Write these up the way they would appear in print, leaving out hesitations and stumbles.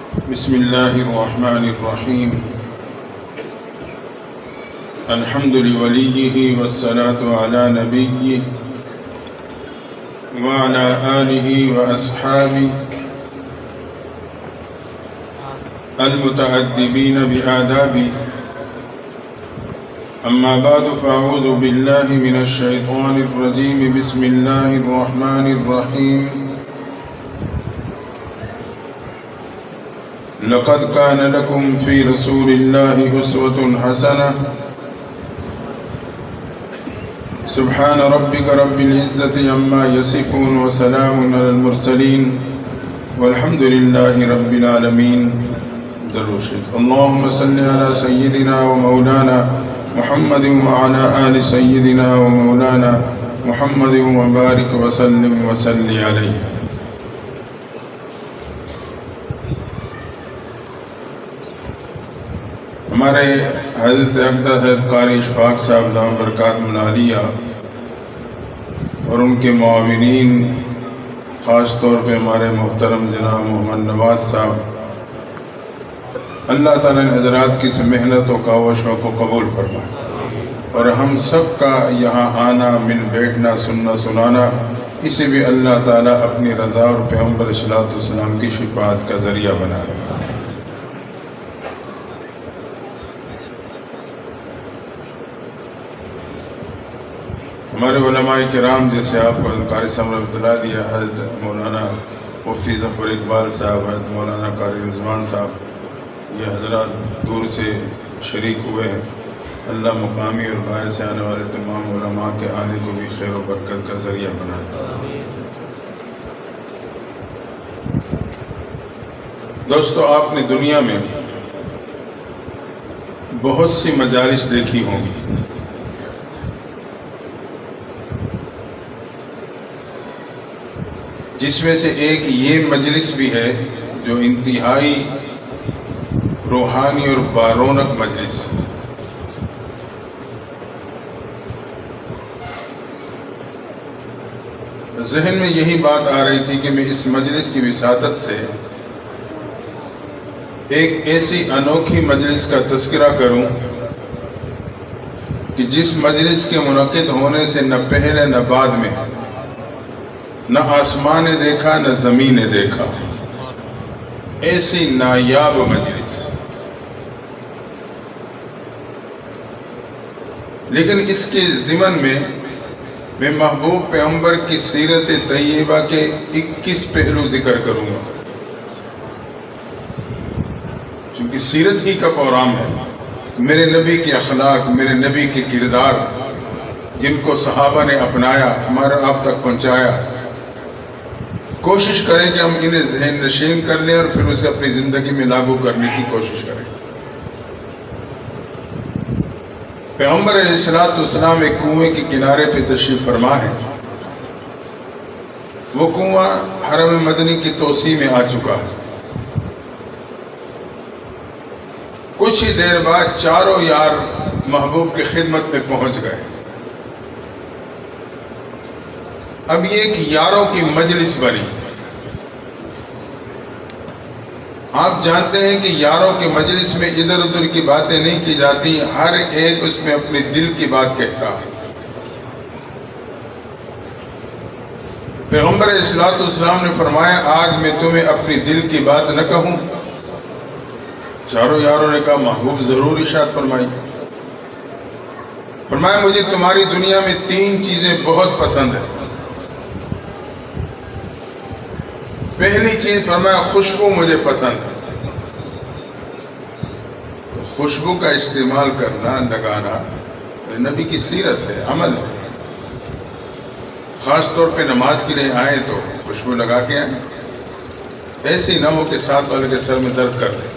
بسم الله الرحمن الرحيم. الحمد لوليه والصلاة على نبيه وعلى آله وأصحابه المتأدبين بآدابه. أما بعد فأعوذ بالله من الشيطان الرجيم. بسم الله الرحمن الرحيم. لقد كان لكم في رسول الله أسوة حسنة. سبحان ربك رب العزة عما يصفون وسلام على المرسلين والحمد لله رب العالمين. اللهم صل على سيدنا ومولانا محمد وعلى آل سيدنا ومولانا محمد وبارك وسلم وصل عليه. ہمارے حضرت اقدس حضرت قاری اشفاق صاحب دام برکات ملالیہ اور ان کے معاونین، خاص طور پہ ہمارے محترم جناب محمد نواز صاحب، اللہ تعالیٰ نے حضرات کی اس محنت و کاوشوں کو قبول فرمائے اور ہم سب کا یہاں آنا، مل بیٹھنا، سننا سنانا، اسے بھی اللہ تعالیٰ اپنی رضا اور پیغمبر علیہ السلام کی شفاعت کا ذریعہ بنا رہا ہے. ہمارے علماء کرام جیسے آپ کو قاری صاحب نے اطلاع دیا، حضرت مولانا مفتی ظفر اقبال صاحب، حضرت مولانا قاری رضوان صاحب، یہ حضرات دور سے شریک ہوئے ہیں. اللہ مقامی اور باہر سے آنے والے تمام علماء کے آنے کو بھی خیر و برکت کا ذریعہ بناتا ہے. دوستو، آپ نے دنیا میں بہت سی مجالس دیکھی ہوں گی، جس میں سے ایک یہ مجلس بھی ہے جو انتہائی روحانی اور بارونق مجلس. ذہن میں یہی بات آ رہی تھی کہ میں اس مجلس کی وساطت سے ایک ایسی انوکھی مجلس کا تذکرہ کروں کہ جس مجلس کے منعقد ہونے سے نہ پہلے نہ بعد میں نہ آسمان نے دیکھا نہ زمین نے دیکھا، ایسی نایاب مجلس. لیکن اس کے ضمن میں محبوب پیغمبر کی سیرت طیبہ کے 21 پہلو ذکر کروں گا، چونکہ سیرت ہی کا پروگرام ہے. میرے نبی کے اخلاق، میرے نبی کے کردار، جن کو صحابہ نے اپنایا، ہمارے آپ تک پہنچایا، کوشش کریں کہ ہم انہیں ذہن نشین کر لیں اور پھر اسے اپنی زندگی میں لاگو کرنے کی کوشش کریں. پیغمبر علیہ السلام ایک کنویں کے کنارے پہ تشریف فرما ہے. وہ کنواں حرم مدنی کی توسیع میں آ چکا ہے. کچھ ہی دیر بعد چاروں یار محبوب کی خدمت میں پہنچ گئے. اب یہ ایک یاروں کی مجلس بنی. آپ جانتے ہیں کہ یاروں کے مجلس میں ادھر ادھر کی باتیں نہیں کی جاتی، ہر ایک اس میں اپنے دل کی بات کہتا ہے. پیغمبر علیہ السلام نے فرمایا، آج میں تمہیں اپنی دل کی بات نہ کہوں؟ چاروں یاروں نے کہا محبوب ضرور ارشاد فرمائی. فرمایا مجھے تمہاری دنیا میں 3 چیزیں بہت پسند ہیں. پہلی چیز فرمایا خوشبو مجھے پسند ہے. تو خوشبو کا استعمال کرنا، لگانا نبی کی سیرت ہے، عمل ہے. خاص طور پہ نماز کے لیے آئے تو خوشبو لگا کے آئیں. ایسی نہ ہو کہ ساتھ والے کے سر میں درد کر دے.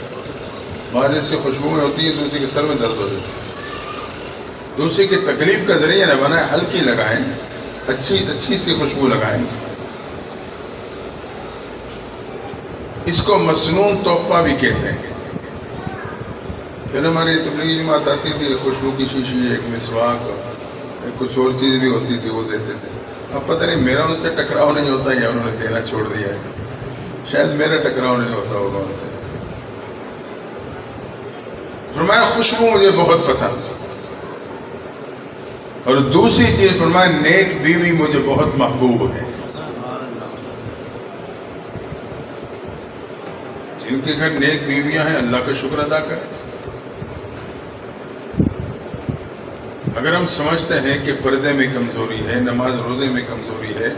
بعض ایسی خوشبوئیں ہوتی ہیں دوسری کے سر میں درد ہو جاتی ہے. دوسری کی تکلیف کا ذریعہ نہ بنائیں، ہلکی لگائیں، اچھی سی خوشبو لگائیں. اس کو مسنون تحفہ بھی کہتے ہیں. پھر ہماری تبلیغی جماعت آتی تھی، خوشبو کی شیشی، ایک مسواک، کچھ اور چیز بھی ہوتی تھی، وہ دیتے تھے. اب پتہ نہیں میرا ان سے ٹکراؤ نہیں ہوتا یا انہوں نے دینا چھوڑ دیا ہے. شاید میرا ٹکراؤ نہیں ہوتا ہوگا ان سے. فرمایا خوشبو مجھے بہت پسند، اور دوسری چیز فرمایا نیک بیوی مجھے بہت محبوب ہے۔ جن کے گھر نیک بیویاں ہیں اللہ کا شکر ادا کریں۔ اگر ہم سمجھتے ہیں کہ پردے میں کمزوری ہے، نماز روزے میں کمزوری ہے،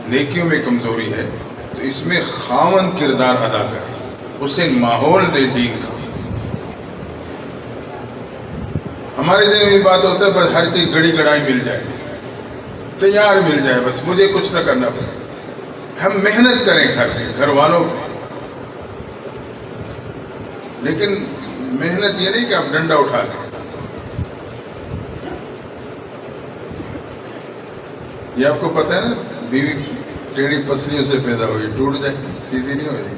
نیکیوں میں کمزوری ہے، تو اس میں خاوند کردار ادا کرے، اسے ماحول دے دین کا۔ ہمارے ذہن میں بات ہوتا ہے بس ہر چیز گڑی گڑائی مل جائے، تیار مل جائے، بس مجھے کچھ نہ کرنا پڑے۔ ہم محنت کریں گھر والوں پہ، لیکن محنت یہ نہیں کہ آپ ڈنڈا اٹھا لیں۔ یہ آپ کو پتہ ہے نا، بیوی ٹیڑھی پسلیوں سے پیدا ہوئی، ٹوٹ جائے سیدھی نہیں ہو جائے۔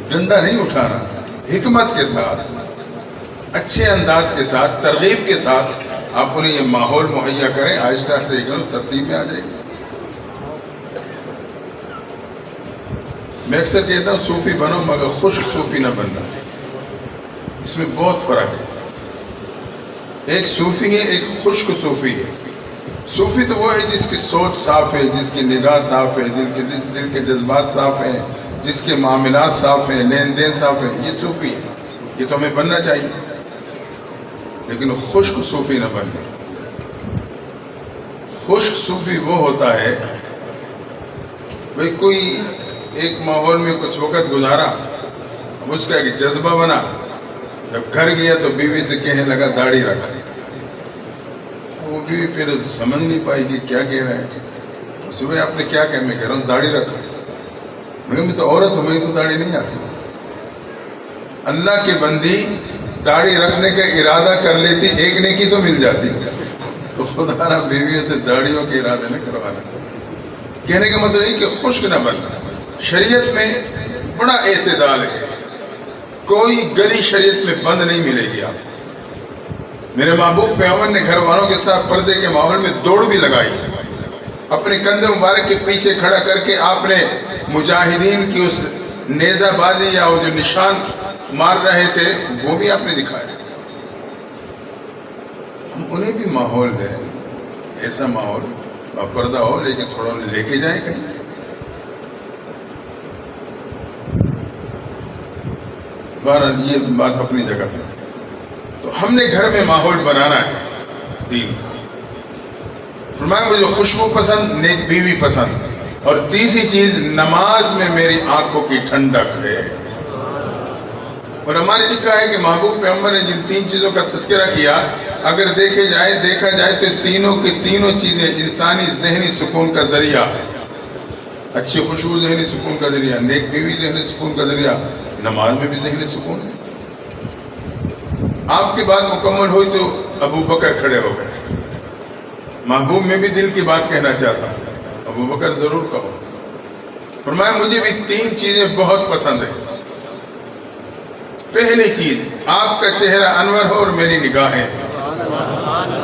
ڈنڈا نہیں اٹھانا، حکمت کے ساتھ، اچھے انداز کے ساتھ، ترغیب کے ساتھ آپ انہیں یہ ماحول مہیا کریں، آہستہ آہستہ ترتیب میں آ جائے گی۔ میں اکثر کہتا ہوں صوفی بنو مگر خشک صوفی نہ بننا، اس میں بہت فرق ہے۔ ایک صوفی ہے، ایک خشک صوفی ہے۔ صوفی تو وہ ہے جس کی سوچ صاف ہے، جس کی نگاہ صاف ہے، دل کے جذبات صاف ہیں، جس کے معاملات صاف ہیں، لین دین صاف ہے، یہ صوفی ہے۔ یہ تو ہمیں بننا چاہیے، لیکن خشک صوفی نہ بننے۔ خشک صوفی وہ ہوتا ہے بھئی کوئی ایک ماحول میں کچھ وقت گزارا، اب اس کا ایک جذبہ بنا، جب گھر گیا تو بیوی سے کہنے لگا داڑھی رکھ۔ وہ بیوی پھر سمجھ نہیں پائی کہ کیا کہہ رہے ہیں۔ اس میں آپ نے کیا کہا؟ میں کہہ رہا ہوں داڑھی رکھ۔ میں تو عورت ہوں، میں تو داڑھی نہیں آتی۔ اللہ کی بندی داڑھی رکھنے کا ارادہ کر لیتی، ایک نیکی تو مل جاتی۔ تو خدا را بیویوں سے داڑھیوں کے ارادے نہ کروانا۔ کہنے کا مطلب یہ کہ خشک نہ بننا۔ شریعت میں بڑا اعتدال ہے، کوئی گلی شریعت میں بند نہیں ملے گی آپ کو۔ میرے محبوب پیغمبر نے گھر والوں کے ساتھ پردے کے ماحول میں دوڑ بھی لگائی، اپنے کندھے مبارک کے پیچھے کھڑا کر کے آپ نے مجاہدین کی اس نیزہ بازی یا وہ جو نشان مار رہے تھے وہ بھی آپ نے دکھایا۔ ہم انہیں بھی ماحول دیں، ایسا ماحول پردہ ہو، لیکن تھوڑا انہیں لے کے جائیں کہیں۔ بہرحال یہ بات اپنی جگہ پہ۔ تو ہم نے گھر میں ماحول بنانا ہے دین کا۔ فرمایا مجھے خوشبو پسند، نیک بیوی پسند، اور تیسری چیز نماز میں میری آنکھوں کی ٹھنڈک ہے۔ اور ہماری لکھا ہے کہ محبوب پیغمبر نے جن تین چیزوں کا تذکرہ کیا، اگر دیکھا جائے تو تینوں کی تینوں چیزیں انسانی ذہنی سکون کا ذریعہ ہے۔ اچھی خوشبو ذہنی سکون کا ذریعہ، نیک بیوی ذہنی سکون کا ذریعہ، نماز میں بھی ذہنی سکون ہے۔ آپ کی بات مکمل ہوئی تو ابو بکر کھڑے ہو گئے۔ محبوب میں بھی دل کی بات کہنا چاہتا ہوں، ابو بکر ضرور کہو۔ فرمایا مجھے بھی تین چیزیں بہت پسند ہیں۔ پہلی چیز آپ کا چہرہ انور ہو اور میری نگاہیں،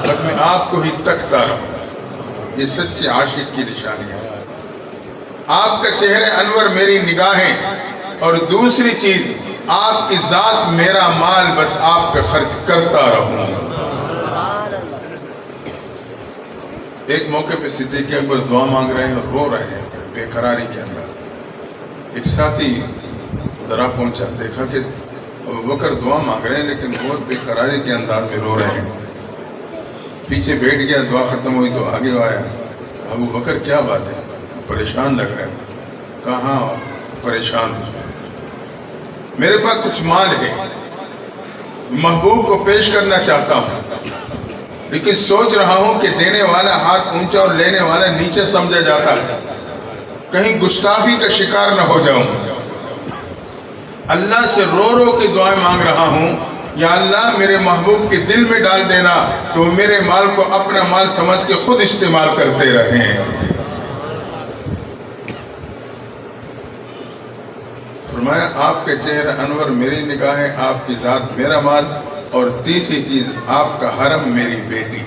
بس میں آپ کو ہی تکتا رہوں۔ یہ سچے عاشق کی نشانی ہے۔ آپ کا چہرہ انور، میری نگاہیں، اور دوسری چیز آپ کی ذات، میرا مال، بس آپ پہ خرچ کرتا رہوں۔ ایک موقع پہ صدیق اکبر دعا مانگ رہے ہیں اور رو رہے ہیں بے قراری کے اندر۔ ایک ساتھی ذرا پہنچا، دیکھا کہ ابو بکر دعا مانگ رہے ہیں لیکن بہت بے قراری کے انداز میں رو رہے ہیں۔ پیچھے بیٹھ گیا، دعا ختم ہوئی تو آگے آیا، ابو بکر کیا بات ہے؟ پریشان لگ رہے ہیں۔ کہاں پریشان؟ میرے پاس کچھ مال ہے، محبوب کو پیش کرنا چاہتا ہوں، لیکن سوچ رہا ہوں کہ دینے والا ہاتھ اونچا اور لینے والا نیچے سمجھا جاتا ہے، کہیں گستاخی کا شکار نہ ہو جاؤں۔ اللہ سے رو رو کے دعائیں مانگ رہا ہوں، یا اللہ میرے محبوب کے دل میں ڈال دینا تو وہ میرے مال کو اپنا مال سمجھ کے خود استعمال کرتے رہیں۔ فرمایا آپ کے چہرہ انور، میری نگاہیں، آپ کی ذات، میرا مال، اور تیسری چیز آپ کا حرم، میری بیٹی۔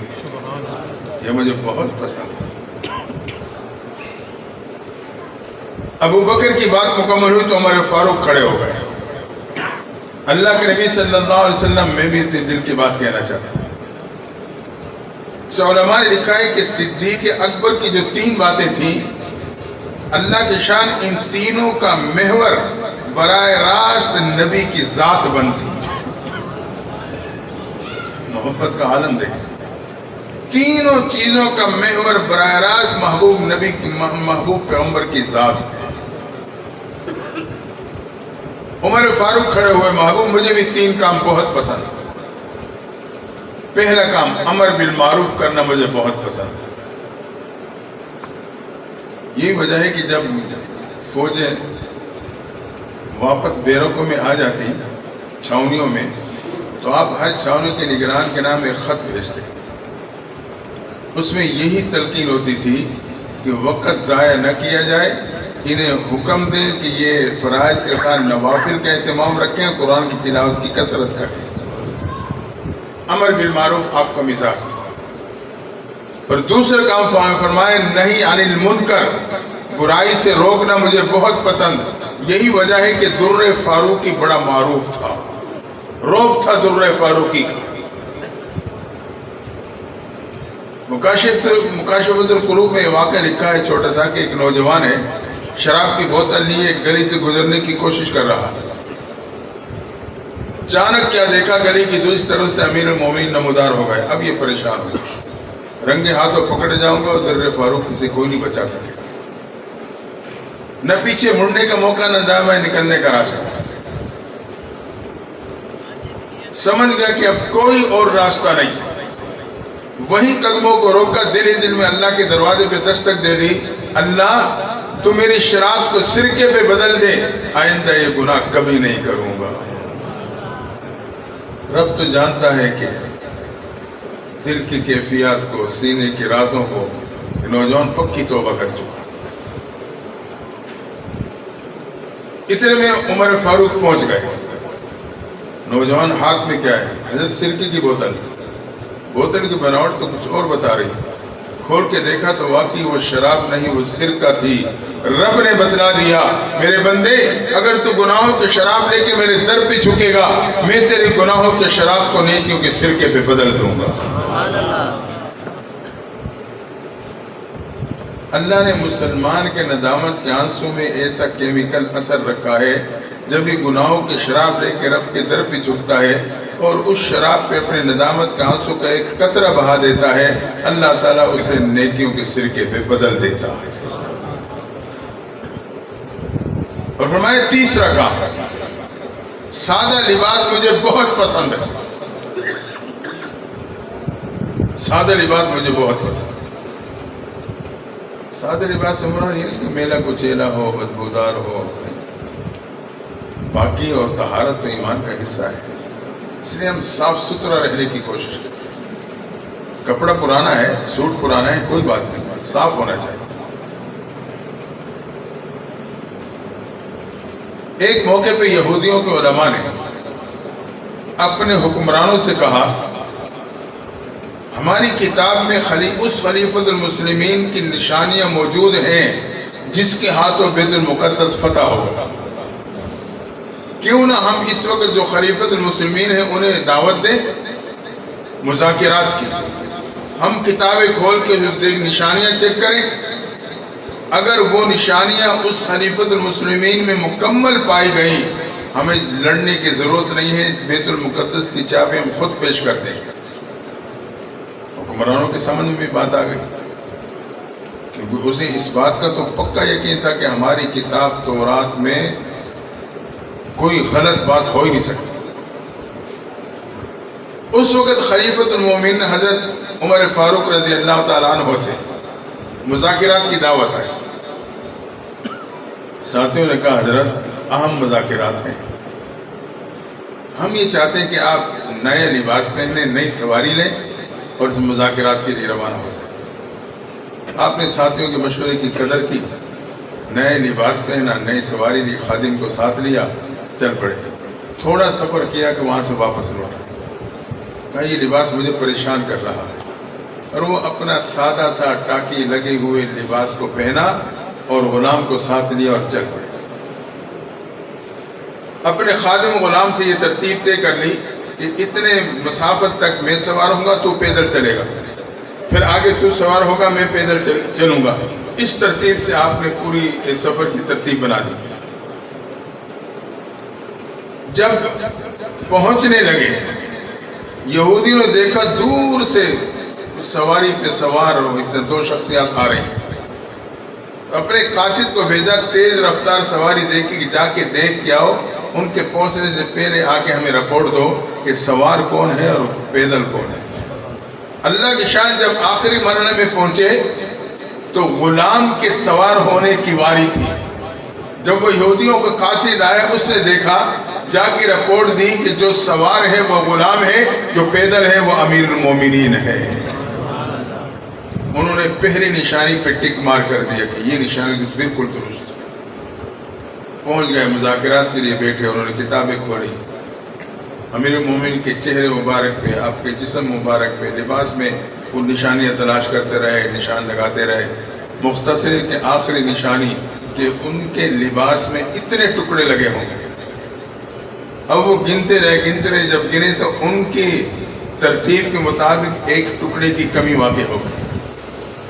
یہ مجھے بہت پسند ہے۔ ابو بکر کی بات مکمل ہوئی تو عمر فاروق کھڑے ہو گئے۔ اللہ کے نبی صلی اللہ علیہ وسلم میں بھی دل کی بات کہنا چاہتا ہوں. علماء نے لکھا ہے کہ صدیق اکبر کی جو 3 باتیں تھیں، اللہ کی شان ان تینوں کا محور براہ راست نبی کی ذات بنتی. محبت کا عالم دیکھیں، تینوں چیزوں کا محور براہ راست محبوب نبی کی محبوب پیغمبر کی ذات ہے. عمر فاروق کھڑے ہوئے، محبوب مجھے بھی 3 کام بہت پسند. پہلا کام امر بالمعروف کرنا مجھے بہت پسند ہے. یہی وجہ ہے کہ جب فوجیں واپس بیرکوں میں آ جاتی چھاونیوں میں، تو آپ ہر چھاونی کے نگران کے نام ایک خط بھیجتے. اس میں یہی تلقین ہوتی تھی کہ وقت ضائع نہ کیا جائے، انہیں حکم دیں کہ یہ فرائض کے ساتھ نوافل کا اہتمام رکھیں، قرآن کی تلاوت کی کثرت کریں. امر بالمعروف آپ کا مزاج تھا. اور دوسرا کام فرمائے نہیں عن المنکر، برائی سے روکنا مجھے بہت پسند. یہی وجہ ہے کہ در فاروقی بڑا معروف تھا، روب تھا در فاروقی کا. مکاشفۃ القلوب میں واقعہ لکھا ہے چھوٹا سا کہ ایک نوجوان ہے، شراب کی بوتل لیے ایک گلی سے گزرنے کی کوشش کر رہا. اچانک کیا دیکھا، گلی کی دوسری طرف سے امیر المومنین نمودار ہو گئے. اب یہ پریشان ہو، رنگے ہاتھوں پکڑ جاؤں گا اور در فاروق سے کوئی نہیں بچا سکے گا. نہ پیچھے مڑنے کا موقع، نہ دائیں نکلنے کا راستہ. سمجھ گیا کہ اب کوئی اور راستہ نہیں. وہی قدموں کو روکا، دل ہی دل میں اللہ کے دروازے پہ دستک دے دی. اللہ تو میری شراب کو سرکے پہ بدل دے، آئندہ یہ گناہ کبھی نہیں کروں گا. رب تو جانتا ہے کہ دل کی کیفیات کو، سینے کے رازوں کو. نوجوان پکی توبہ کر چکا. اتنے میں عمر فاروق پہنچ گئے. نوجوان ہاتھ میں کیا ہے؟ حضرت سرکے کی بوتل. بوتل کی بناوٹ تو کچھ اور بتا رہی ہے. کھول کے دیکھا تو واقعی وہ شراب نہیں، وہ سرکہ تھی. رب نے بتلا دیا، میرے بندے اگر تو گناہوں کے شراب لے کے میرے در پہ جھکے گا، میں تیرے گناہوں کے شراب کو نیکیوں کے سرکے پہ بدل دوں گا. اللہ نے مسلمان کے ندامت کے آنسو میں ایسا کیمیکل اثر رکھا ہے، جب یہ گناہوں کے شراب لے کے رب کے در پہ جھکتا ہے اور اس شراب پہ اپنے ندامت کے آنسو کا ایک قطرہ بہا دیتا ہے، اللہ تعالیٰ اسے نیکیوں کے سرکے پہ بدل دیتا ہے. اور فرمایا تیسرا کام، سادہ لباس مجھے بہت پسند ہے. سادہ لباس مجھے بہت پسند. سادہ لباس سے مراد یہ نہیں کہ میلا کچیلا ہو، بدبودار ہو. پاکی اور طہارت تو ایمان کا حصہ ہے، اس لیے ہم صاف ستھرا رہنے کی کوشش کریں. کپڑا پرانا ہے، سوٹ پرانا ہے، کوئی بات نہیں، صاف ہونا چاہیے. ایک موقع پہ یہودیوں کے علماء نے اپنے حکمرانوں سے کہا، ہماری کتاب میں اس خلیفۃ المسلمین کی نشانیاں موجود ہیں جس کے ہاتھوں بیت المقدس فتح ہوگا. کیوں نہ ہم اس وقت جو خلیفۃ المسلمین ہیں انہیں دعوت دیں مذاکرات کی. ہم کتابیں کھول کے نشانیاں چیک کریں، اگر وہ نشانیاں اس خلیفۃ المسلمین میں مکمل پائی گئیں، ہمیں لڑنے کی ضرورت نہیں ہے، بیت المقدس کی چابی ہم خود پیش کر دیں گے. حکمرانوں کے سمجھ میں بھی بات آ گئی، کیونکہ اسے اس بات کا تو پکا یقین تھا کہ ہماری کتاب تورات میں کوئی غلط بات ہو ہی نہیں سکتی. اس وقت خلیفۃ المومنین حضرت عمر فاروق رضی اللہ تعالیٰ عنہ تھے. مذاکرات کی دعوت آئی. ساتھیوں نے کہا حضرت اہم مذاکرات ہیں، ہم یہ چاہتے ہیں کہ آپ نئے لباس پہنیں، نئی سواری لیں اور مذاکرات کے لیے روانہ ہو جائیں. آپ نے ساتھیوں کے مشورے کی قدر کی، نئے لباس پہنا، نئی سواری لی، خادم کو ساتھ لیا، چل پڑے. تھوڑا سفر کیا کہ وہاں سے واپس لوٹا. کہا یہ لباس مجھے پریشان کر رہا ہے، اور وہ اپنا سادہ سا ٹاکی لگے ہوئے لباس کو پہنا اور غلام کو ساتھ لیا اور چل پڑے. اپنے خادم غلام سے یہ ترتیب طے کر لی کہ اتنے مسافت تک میں سوار ہوں گا تو پیدل چلے گا، پھر آگے تو سوار ہوگا میں پیدل چلوں گا. اس ترتیب سے آپ نے پوری سفر کی ترتیب بنا دی. جب پہنچنے لگے یہودیوں نے دیکھا دور سے سواری پہ سوار دو شخصیات آ رہی ہیں. اپنے قاصد کو بھیجا تیز رفتار سواری دیکھی کہ جا کے دیکھ کے آؤ، ان کے پہنچنے سے پہلے آ کے ہمیں رپورٹ دو کہ سوار کون ہے اور پیدل کون ہے. اللہ کی شان جب آخری مرحلے میں پہنچے تو غلام کے سوار ہونے کی واری تھی. جب وہ یہودیوں کا قاصد آیا اس نے دیکھا، جا کے رپورٹ دی کہ جو سوار ہے وہ غلام ہے، جو پیدل ہے وہ امیر المومنین ہے. انہوں نے پہلی نشانی پہ ٹک مار کر دیا کہ یہ نشانی تو بالکل درست. پہنچ گئے، مذاکرات کے لیے بیٹھے، انہوں نے کتابیں کھولی، امیر المومنین کے چہرے مبارک پہ، آپ کے جسم مبارک پہ، لباس میں وہ نشانیاں تلاش کرتے رہے، نشان لگاتے رہے. مختصر کہ آخری نشانی کہ ان کے لباس میں اتنے ٹکڑے لگے ہوں گے. اب وہ گنتے رہے، جب گنے تو ان کی ترتیب کے مطابق ایک ٹکڑے کی کمی واقع ہو گئی.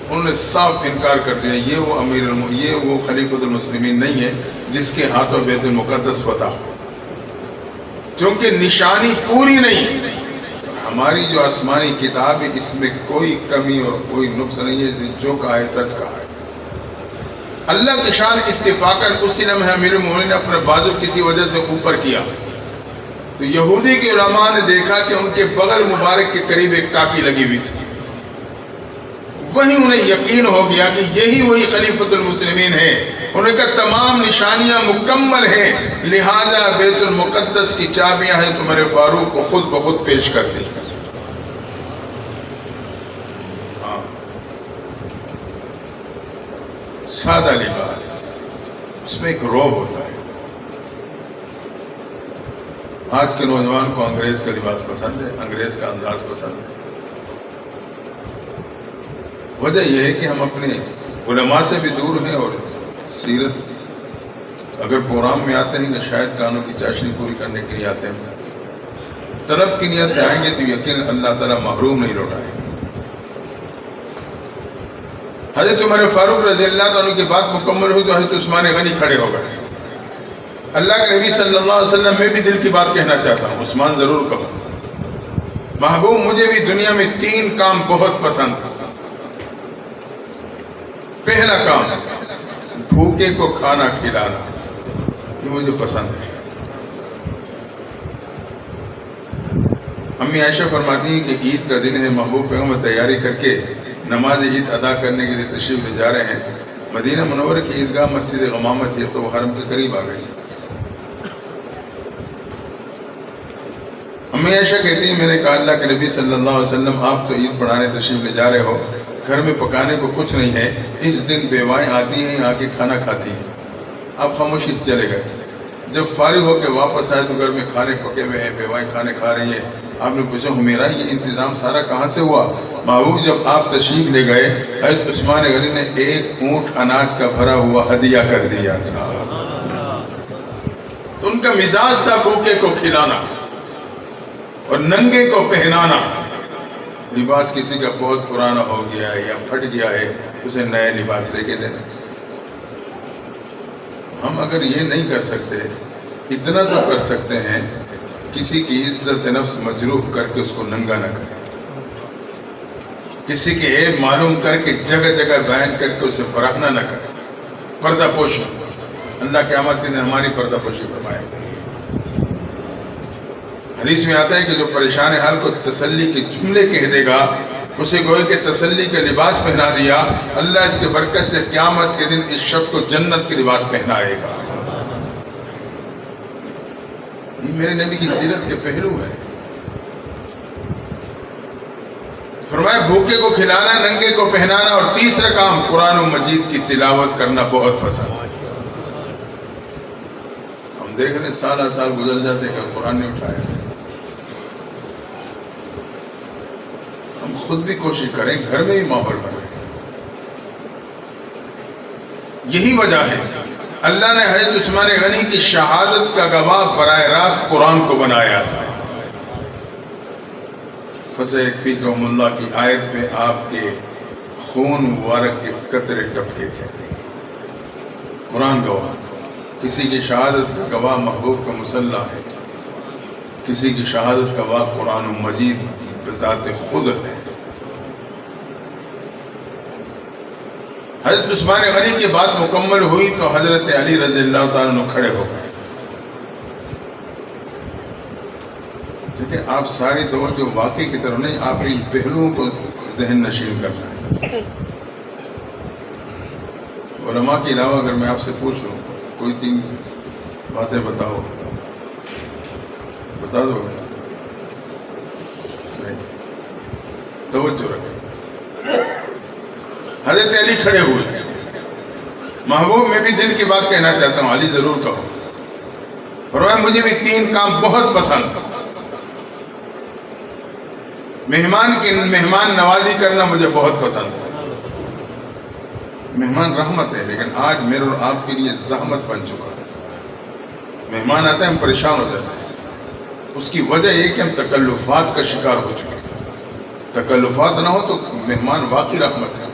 انہوں نے صاف انکار کر دیا، یہ وہ خلیفۃ المسلمین نہیں ہے جس کے ہاتھوں بیت المقدس فتح. چونکہ نشانی پوری نہیں، ہماری جو آسمانی کتاب ہے اس میں کوئی کمی اور کوئی نقص نہیں ہے، جو کہا ہے سچ کہا ہے. اللہ کی شان اتفاقاً اسی لمحے امیر المومنین نے اپنے بازو کسی وجہ سے اوپر کیا تو یہودی کے علماء نے دیکھا کہ ان کے بغل مبارک کے قریب ایک ٹاکی لگی ہوئی تھی. وہی انہیں یقین ہو گیا کہ یہی وہی خلیفۃ المسلمین ہے. انہوں نے کہا تمام نشانیاں مکمل ہیں، لہذا بیت المقدس کی چابیاں ہیں، تمہارے فاروق کو خود بخود پیش کر دی. سادہ لباس، اس میں ایک روب ہوتا ہے. آج کے نوجوان کو انگریز کا لباس پسند ہے، انگریز کا انداز پسند ہے. وجہ یہ ہے کہ ہم اپنے علماء سے بھی دور ہیں، اور سیرت اگر پروگرام میں آتے ہیں کہ شاید کانوں کی چاشنی پوری کرنے کے لیے آتے ہیں، طلب کی نیت سے آئیں گے تو یقین اللہ تعالیٰ محروم نہیں لوٹائے. حضرت عمر فاروق رضی اللہ عنہ کی بات مکمل ہوئی تو حضرت عثمان غنی کھڑے ہو گئے. اللہ کے نبی صلی اللہ علیہ وسلم میں بھی دل کی بات کہنا چاہتا ہوں، عثمان ضرور کہو. محبوب مجھے بھی دنیا میں 3 کام بہت پسند تھا. پہلا کام بھوکے کو کھانا کھلانا، یہ مجھے پسند ہے. امی عائشہ فرماتی ہیں کہ عید کا دن ہے، محبوب پیغمبر تیاری کر کے نماز عید ادا کرنے کے لیے تشریف لے جا رہے ہیں. مدینہ منورہ کی عیدگاہ مسجد غمامہ تھی تو وہ حرم کے قریب آ گئی. امی عائشہ کہتی ہیں میں نے کہا اللہ کے نبی صلی اللہ علیہ وسلم آپ تو عید پڑھانے تشریف لے جا رہے ہو، گھر میں پکانے کو کچھ نہیں ہے، اس دن بیوائیں آتی ہیں آ کے کھانا کھاتی ہیں. آپ خاموشی سے چلے گئے. جب فارغ ہو کے واپس آئے تو گھر میں کھانے پکے ہوئے ہیں، بیوائیں کھانے کھا رہی ہیں. آپ نے پوچھا میرا یہ انتظام سارا کہاں سے ہوا؟ محبوب جب آپ تشریف لے گئے حضرت عثمان غنی نے 1 اونٹ اناج کا بھرا ہوا ہدیہ کر دیا تھا. تو ان کا مزاج تھا بھوکے کو کھلانا اور ننگے کو پہنانا. لباس کسی کا بہت پرانا ہو گیا ہے یا پھٹ گیا ہے اسے نئے لباس لے کے دینا. ہم اگر یہ نہیں کر سکتے، اتنا تو کر سکتے ہیں کسی کی عزت نفس مجروح کر کے اس کو ننگا نہ کرے، کسی کے عیب معلوم کر کے جگہ جگہ بیان کر کے اسے برہنہ نہ کرے. پردہ پوشی، اللہ قیامت کے دن ہماری پردہ پوشی فرمائے. حدیث میں آتا ہے کہ جو پریشان حال کو تسلی کے جملے کہہ دے گا اسے گوئے کہ تسلی کے لباس پہنا دیا، اللہ اس کے برکت سے قیامت کے دن اس شخص کو جنت کے لباس پہنائے گا. یہ میرے نبی کی سیرت کے پہلو ہے. فرمایا بھوکے کو کھلانا، ننگے کو پہنانا، اور تیسرا کام قرآن و مجید کی تلاوت کرنا بہت پسند ہے. ہم دیکھ رہے سالہ سال گزر جاتے کہ قرآن نے اٹھایا. ہم خود بھی کوشش کریں، گھر میں بھی ماحول بنائیں. یہی وجہ ہے اللہ نے حضرت عثمان غنی کی شہادت کا گواہ براہ راست قرآن کو بنایا تھا. فَسَيَكْفِيكَهُمُ اللَّهُ کی آیت پہ آپ کے خون مبارک کے قطرے ٹپکے تھے. قرآن گواہ. کسی کی شہادت کا گواہ محبوب کا مسلح ہے، کسی کی شہادت کا گواہ قرآن مجید بذات خود ہے. حضرت عثمان غنی کی بات مکمل ہوئی تو حضرت علی رضی اللہ تعالیٰ عنہ کھڑے ہو گئے. دیکھیں آپ ساری توجہ واقعی کی طرف نہیں، آپ ان پہلوؤں کو ذہن نشین کر رہے ہیں. علماء کے علاوہ اگر میں آپ سے پوچھ لوں کوئی 3 باتیں بتاؤ، بتا دو گے؟ نہیں. توجہ رکھیں. حضرت علی کھڑے ہوئے. محبوب میں بھی دل کی بات کہنا چاہتا ہوں، علی ضرور کہو. فرمایا مجھے بھی 3 کام بہت پسند. مہمان نوازی کرنا مجھے بہت پسند ہے. مہمان رحمت ہے، لیکن آج میرے اور آپ کے لیے زحمت بن چکا ہے. مہمان آتا ہے ہم پریشان ہو جاتے ہیں. اس کی وجہ یہ کہ ہم تکلفات کا شکار ہو چکے ہیں. تکلفات نہ ہو تو مہمان واقعی رحمت ہے.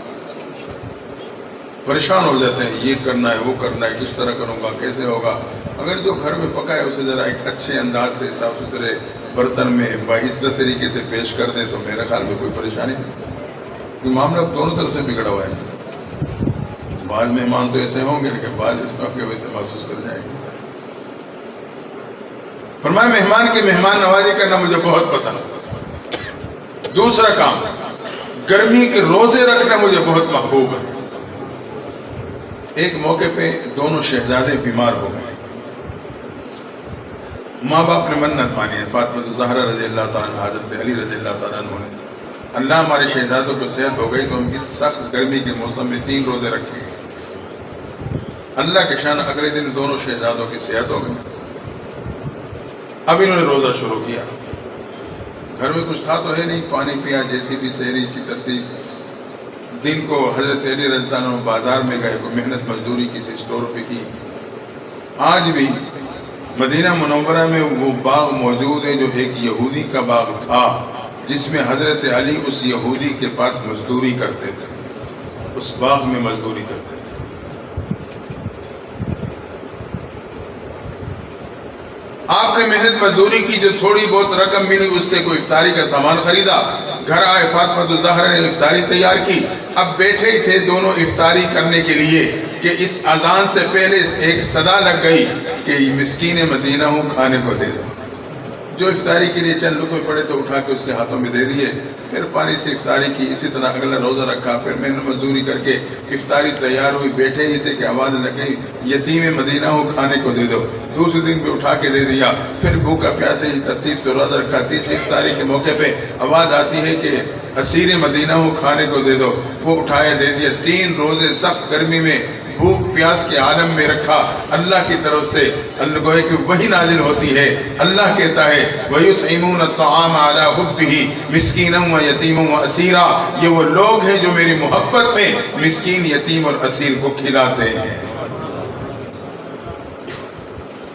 پریشان ہو جاتے ہیں، یہ کرنا ہے وہ کرنا ہے، کس طرح کروں گا، کیسے ہوگا. اگر جو گھر میں پکا ہے اسے ذرا ایک اچھے انداز سے صاف ستھرے برتن میں باعزت طریقے سے پیش کر دیں تو میرے خیال میں کوئی پریشانی نہیں. یہ معاملہ دونوں طرف سے بگڑا ہوا ہے. بعض مہمان تو ایسے ہوں گے کہ بعض اس طرح کے ویسے محسوس کر جائیں گے. فرمایا مہمان کی مہمان نوازی کرنا مجھے بہت پسند. دوسرا کام، گرمی کے روزے رکھنا مجھے بہت محبوب ہے. ایک موقع پہ دونوں شہزادے بیمار ہو گئے. ماں باپ نے منت مانی ہے. فاطمہ زہرا رضی اللہ تعالیٰ عنہ، حضرت علی رضی اللہ تعالیٰ عنہ نے، اللہ ہمارے شہزادوں کو صحت ہو گئی تو ہم اس سخت گرمی کے موسم میں 3 روزے رکھیں گے. اللہ کے شان اگلے دن دونوں شہزادوں کی صحت ہو گئی. اب انہوں نے روزہ شروع کیا. گھر میں کچھ تھا تو ہے نہیں، پانی پیا، جیسی بھی سحری کی ترتیب. دن کو حضرت علی رضی اللہ عنہ بازار میں گئے، کوئی محنت مزدوری کسی اسٹور پہ کی. آج بھی مدینہ منورہ میں وہ باغ موجود ہے جو ایک یہودی کا باغ تھا، جس میں حضرت علی اس یہودی کے پاس مزدوری کرتے تھے. اس باغ میں مزدوری کرتے تھے. آپ نے محنت مزدوری کی، جو تھوڑی بہت رقم ملی اس سے کوئی افطاری کا سامان خریدا. گھر آئے، فاطمہ الزہرا نے افطاری تیار کی. اب بیٹھے ہی تھے دونوں افطاری کرنے کے لیے کہ اس اذان سے پہلے ایک صدا لگ گئی کہ مسکین مدینہ ہوں، کھانے کو دے دو. جو افطاری کے لیے چند لقمے پڑے تو اٹھا کے اس کے ہاتھوں میں دے دیے. پھر پانی سے افطاری کی. اسی طرح اگلا روزہ رکھا. پھر محنت مزدوری کر کے افطاری تیار ہوئی. بیٹھے ہی تھے کہ آواز لگ گئی یتیم مدینہ ہوں، کھانے کو دے دو. دوسرے دن بھی اٹھا کے دے دیا. پھر بھوکا پیاسے ہی ترتیب سے روزہ رکھا. تیسری افطاری کے موقع پہ آواز آتی ہے کہ اسیر مدینہ ہوں، کھانے کو دے دو. وہ اٹھائے دے دیا. 3 روزے سخت گرمی میں بھوک پیاس کے عالم میں رکھا. اللہ کی طرف سے اللہ گوئے کہ وہی نازل ہوتی ہے. اللہ کہتا ہے وَيُطْعِمُونَ الطَّعَامَ عَلَىٰ حُبِّهِ مِسْكِينًا وَيَتِيمًا وَأَسِيرًا. یہ وہ لوگ ہیں جو میری محبت میں مسکین، یتیم اور اسیر کو کھلاتے ہیں.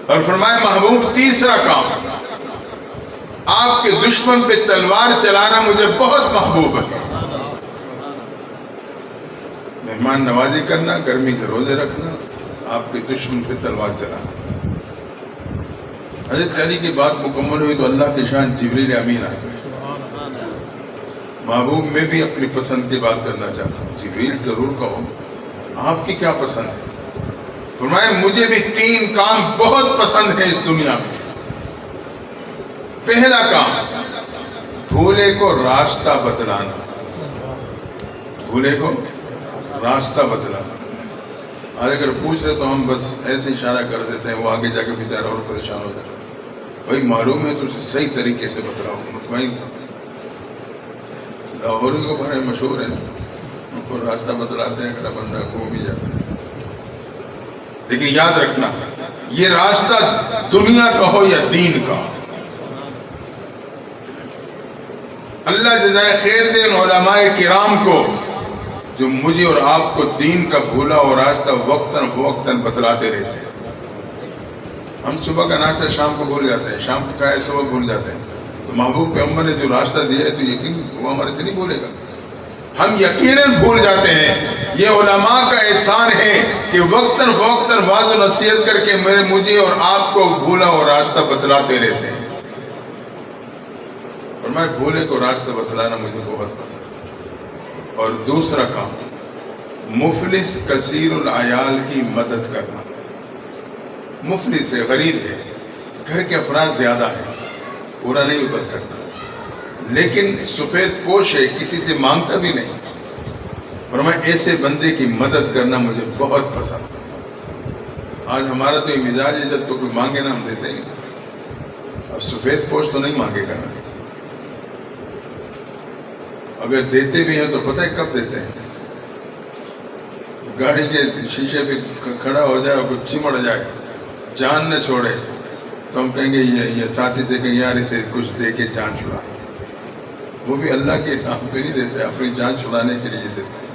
اور فرمایا محبوب تیسرا کام، آپ کے دشمن پہ تلوار چلانا مجھے بہت محبوب ہے. مہمان نوازی کرنا، گرمی کے روزے رکھنا، آپ کے دشمن پہ تلوار چلانا. حضرت علی کی بات مکمل ہوئی تو اللہ کے شان جبریل امین آ گئے. محبوب میں بھی اپنی پسند کی بات کرنا چاہتا ہوں. جبریل ضرور کہو آپ کی کیا پسند ہے. فرمایا مجھے بھی 3 کام بہت پسند ہیں اس دنیا میں. پہلا کام، بھولے کو راستہ بتلانا. بھولے کو راستہ بتلانا. آج اگر پوچھ رہے تو ہم بس ایسے اشارہ کر دیتے ہیں، وہ آگے جا کے بیچارہ اور پریشان ہو جاتا ہے. بھائی معلوم ہے تو اسے صحیح طریقے سے بتلاؤ، مطمئن. لاہوری کو بڑے مشہور ہے نا، ان کو راستہ بتلاتے ہیں اگر بندہ کو بھی جاتا ہے. لیکن یاد رکھنا یہ راستہ دنیا کا ہو یا دین کا. اللہ جزائے خیر دے ان علماء کرام کو جو مجھے اور آپ کو دین کا بھولا اور راستہ وقتاً فوقتاً بتلاتے رہتے ہیں۔ ہم صبح کا ناشتہ شام کو بھول جاتے ہیں، شام کو کھائے صبح بھول جاتے ہیں، تو محبوب پیغمبر نے جو راستہ دیا ہے تو یقین وہ ہمارے سے نہیں بھولے گا، ہم یقیناً بھول جاتے ہیں۔ یہ علماء کا احسان ہے کہ وقتاً فوقتاً واضح و نصیحت کر کے مجھے اور آپ کو بھولا اور راستہ بتلاتے رہتے ہیں، اور میں بھولے کو راستہ بتلانا مجھے بہت پسند ہے۔ اور دوسرا کام، مفلس کثیر العیال کی مدد کرنا۔ مفلس ہے، غریب ہے، گھر کے افراد زیادہ ہیں، پورا نہیں اتر سکتا، لیکن سفید پوش ہے، کسی سے مانگتا بھی نہیں، اور میں ایسے بندے کی مدد کرنا مجھے بہت پسند ہے۔ آج ہمارا تو یہ مزاج ہے، جب تو کوئی مانگے نا ہم دیتے نہیں۔ اب سفید پوش تو نہیں مانگے گا نا، اگر دیتے بھی ہیں تو پتہ ہے کب دیتے ہیں؟ گاڑی کے شیشے پہ کھڑا ہو جائے اور کچھ چمڑ جائے، جان نہ چھوڑے، تو ہم کہیں گے یہ ساتھی سے کہیں یار اسے کچھ دے کے جان چھڑا۔ وہ بھی اللہ کے نام پہ نہیں دیتے، اپنی جان چھڑانے کے لیے دیتے ہیں۔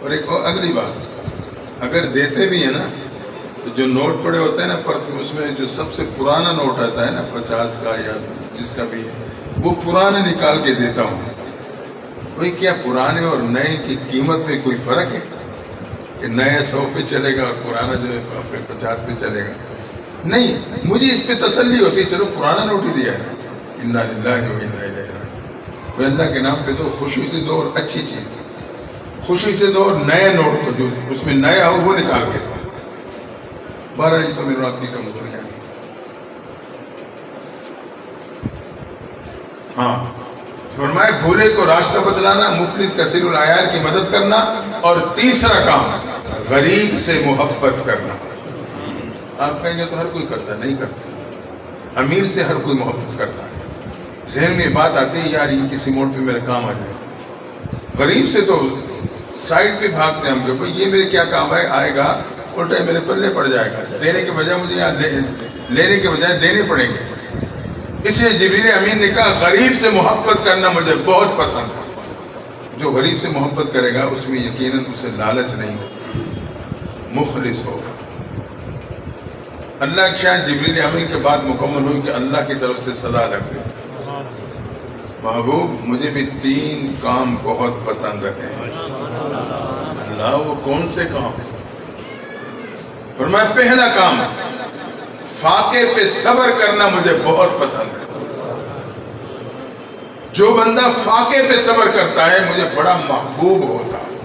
اور ایک اور اگلی بات، اگر دیتے بھی ہیں نا تو جو نوٹ پڑے ہوتے ہیں نا پرس میں، اس میں جو سب سے پرانا نوٹ آتا ہے نا 50 کا یا جس کا بھی ہے، وہ پرانا نکال کے دیتا ہوں۔ بھئی کیا پرانے اور نئے کی قیمت میں کوئی فرق ہے کہ نیا 100 پہ چلے گا اور پرانا جو ہے 50 پہ چلے گا؟ نہیں، مجھے اس پہ تسلی ہوتی ہے، چلو پرانا نوٹ ہی دیا ہے، انا للہ و انا الیہ راجعون۔ وہ اللہ کے نام پہ دو، خوشی سے دو، اور اچھی چیز خوشی سے دو، اور نیا نوٹ تو جو اس میں نیا ہو وہ نکال کے دو۔ بہرحال یہ تو میرے آپ کی کمزوریاں ہیں۔ ہاں، فرمائے بھولے کو راستہ بدلانا، مفلس کثیر العیال کی مدد کرنا، اور تیسرا کام غریب سے محبت کرنا۔ آپ کہیں گے تو ہر کوئی کرتا ہے، نہیں کرتا۔ امیر سے ہر کوئی محبت کرتا ہے، ذہن میں بات آتی ہے یار یہ کسی موڑ پہ میرے کام آ جائے گا۔ غریب سے تو سائڈ پہ بھاگتے ہیں ہم کہ بھئی یہ میرے کیا کام آئے گا، الٹا میرے پلے پڑ جائے گا، دینے کے بجائے مجھے یہاں لینے کے بجائے دینے پڑیں گے۔ اس لیے جبریل امین نے کہا غریب سے محبت کرنا مجھے بہت پسند ہے۔ جو غریب سے محبت کرے گا اس میں یقیناً اسے لالچ نہیں ہوگا، مخلص ہوگا۔ اللہ کی شاید جبریل امین کے بعد مکمل ہوئی کہ اللہ کی طرف سے صدا لگ گئی، محبوب مجھے بھی 3 کام بہت پسند ہیں۔ اللہ وہ کون سے کام ہیں؟ فرمایا پہلا کام فاقے پہ صبر کرنا مجھے بہت پسند ہے۔ جو بندہ فاقے پہ صبر کرتا ہے مجھے بڑا محبوب ہوتا ہے۔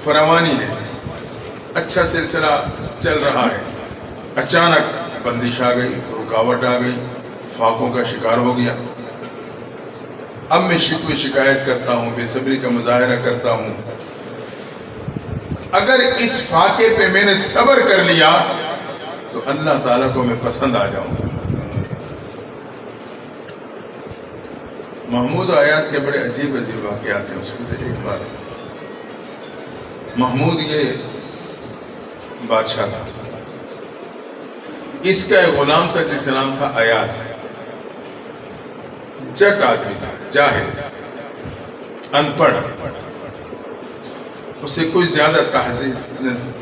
فراوانی ہے، اچھا سلسلہ چل رہا ہے، اچانک بندش آ گئی، رکاوٹ آ گئی، فاقوں کا شکار ہو گیا۔ اب میں شکوے شکایت کرتا ہوں، بے صبری کا مظاہرہ کرتا ہوں۔ اگر اس فاقے پہ میں نے صبر کر لیا تو اللہ تعالیٰ کو میں پسند آ جاؤں گا۔ محمود و ایاز کے بڑے عجیب عجیب واقعات ہیں، اس میں سے ایک بات، محمود یہ بادشاہ تھا، اس کا ایک غلام تھا جس کا نام تھا ایاز، جٹ آدمی تھا، جاہل، ان پڑھ، اسے کوئی زیادہ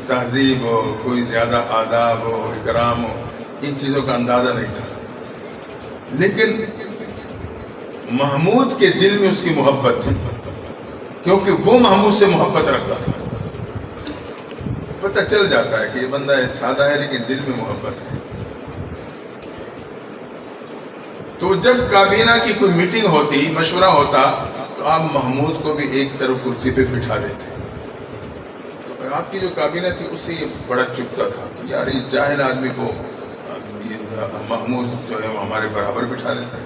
تہذیب ہو، کوئی زیادہ آداب ہو، اکرام ہو، ان چیزوں کا اندازہ نہیں تھا، لیکن محمود کے دل میں اس کی محبت تھی، کیونکہ وہ محمود سے محبت رکھتا تھا۔ پتہ چل جاتا ہے کہ یہ بندہ سادہ ہے لیکن دل میں محبت ہے۔ تو جب کابینہ کی کوئی میٹنگ ہوتی، مشورہ ہوتا، تو آپ محمود کو بھی ایک طرف کرسی پہ بٹھا دیتے۔ تو آپ کی جو کابینہ تھی اسے یہ بڑا چبھتا تھا کہ یار یہ جاہل آدمی کو محمود جو ہے ہمارے برابر بٹھا دیتا ہے،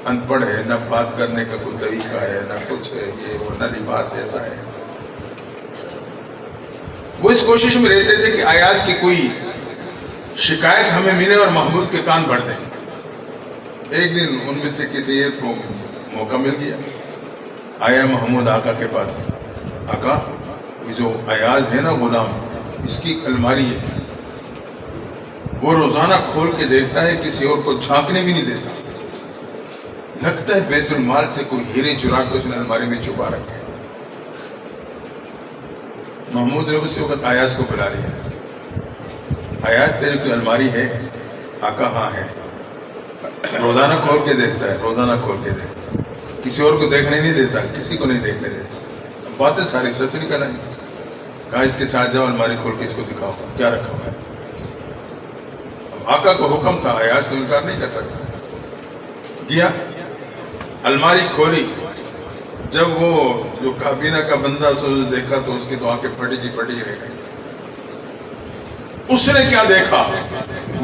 ان پڑھ ہے، نہ بات کرنے کا کوئی طریقہ ہے، نہ کچھ ہے، یہ وہ، نہ لباس ایسا ہے۔ وہ اس کوشش میں رہتے تھے کہ ایاز کی کوئی شکایت ہمیں ملے اور محمود کے کان بھر دیں۔ ایک دن ان میں سے کسی ایک کو موقع مل گیا، آیا محمود آقا کے پاس، آقا یہ جو ایاز ہے نا غلام، اس کی الماری ہے، وہ روزانہ کھول کے دیکھتا ہے، کسی اور کو جھانکنے بھی نہیں دیتا، لگتا ہے بیت المال سے کوئی ہیرے چرا کے اس نے الماری میں چھپا رکھے ہیں۔ محمود نے اسی وقت ایاز کو بلا لیا. ایاز تیری کوئی الماری ہے؟ آقا ہاں ہے. روزانہ کھول کے دیکھتا ہے، روزانہ کھول کے دیکھتا ہے، کسی اور کو دیکھنے نہیں دیتا، کسی کو نہیں دیکھنے دیتا. باتیں ساری سچ نکل آئی. کہا اس کے ساتھ جاؤ، الماری کھول کے اس کو دکھاؤ کیا رکھا ہوا ہے. اب آقا کو حکم تھا، ایاز تو انکار نہیں کر سکتا. گیا، الماری کھولی. جب وہ جو کابینہ کا بندہ سو دیکھا تو اس کی تو آنکھیں پھٹی کی پھٹی رہ گئی. اس نے کیا دیکھا؟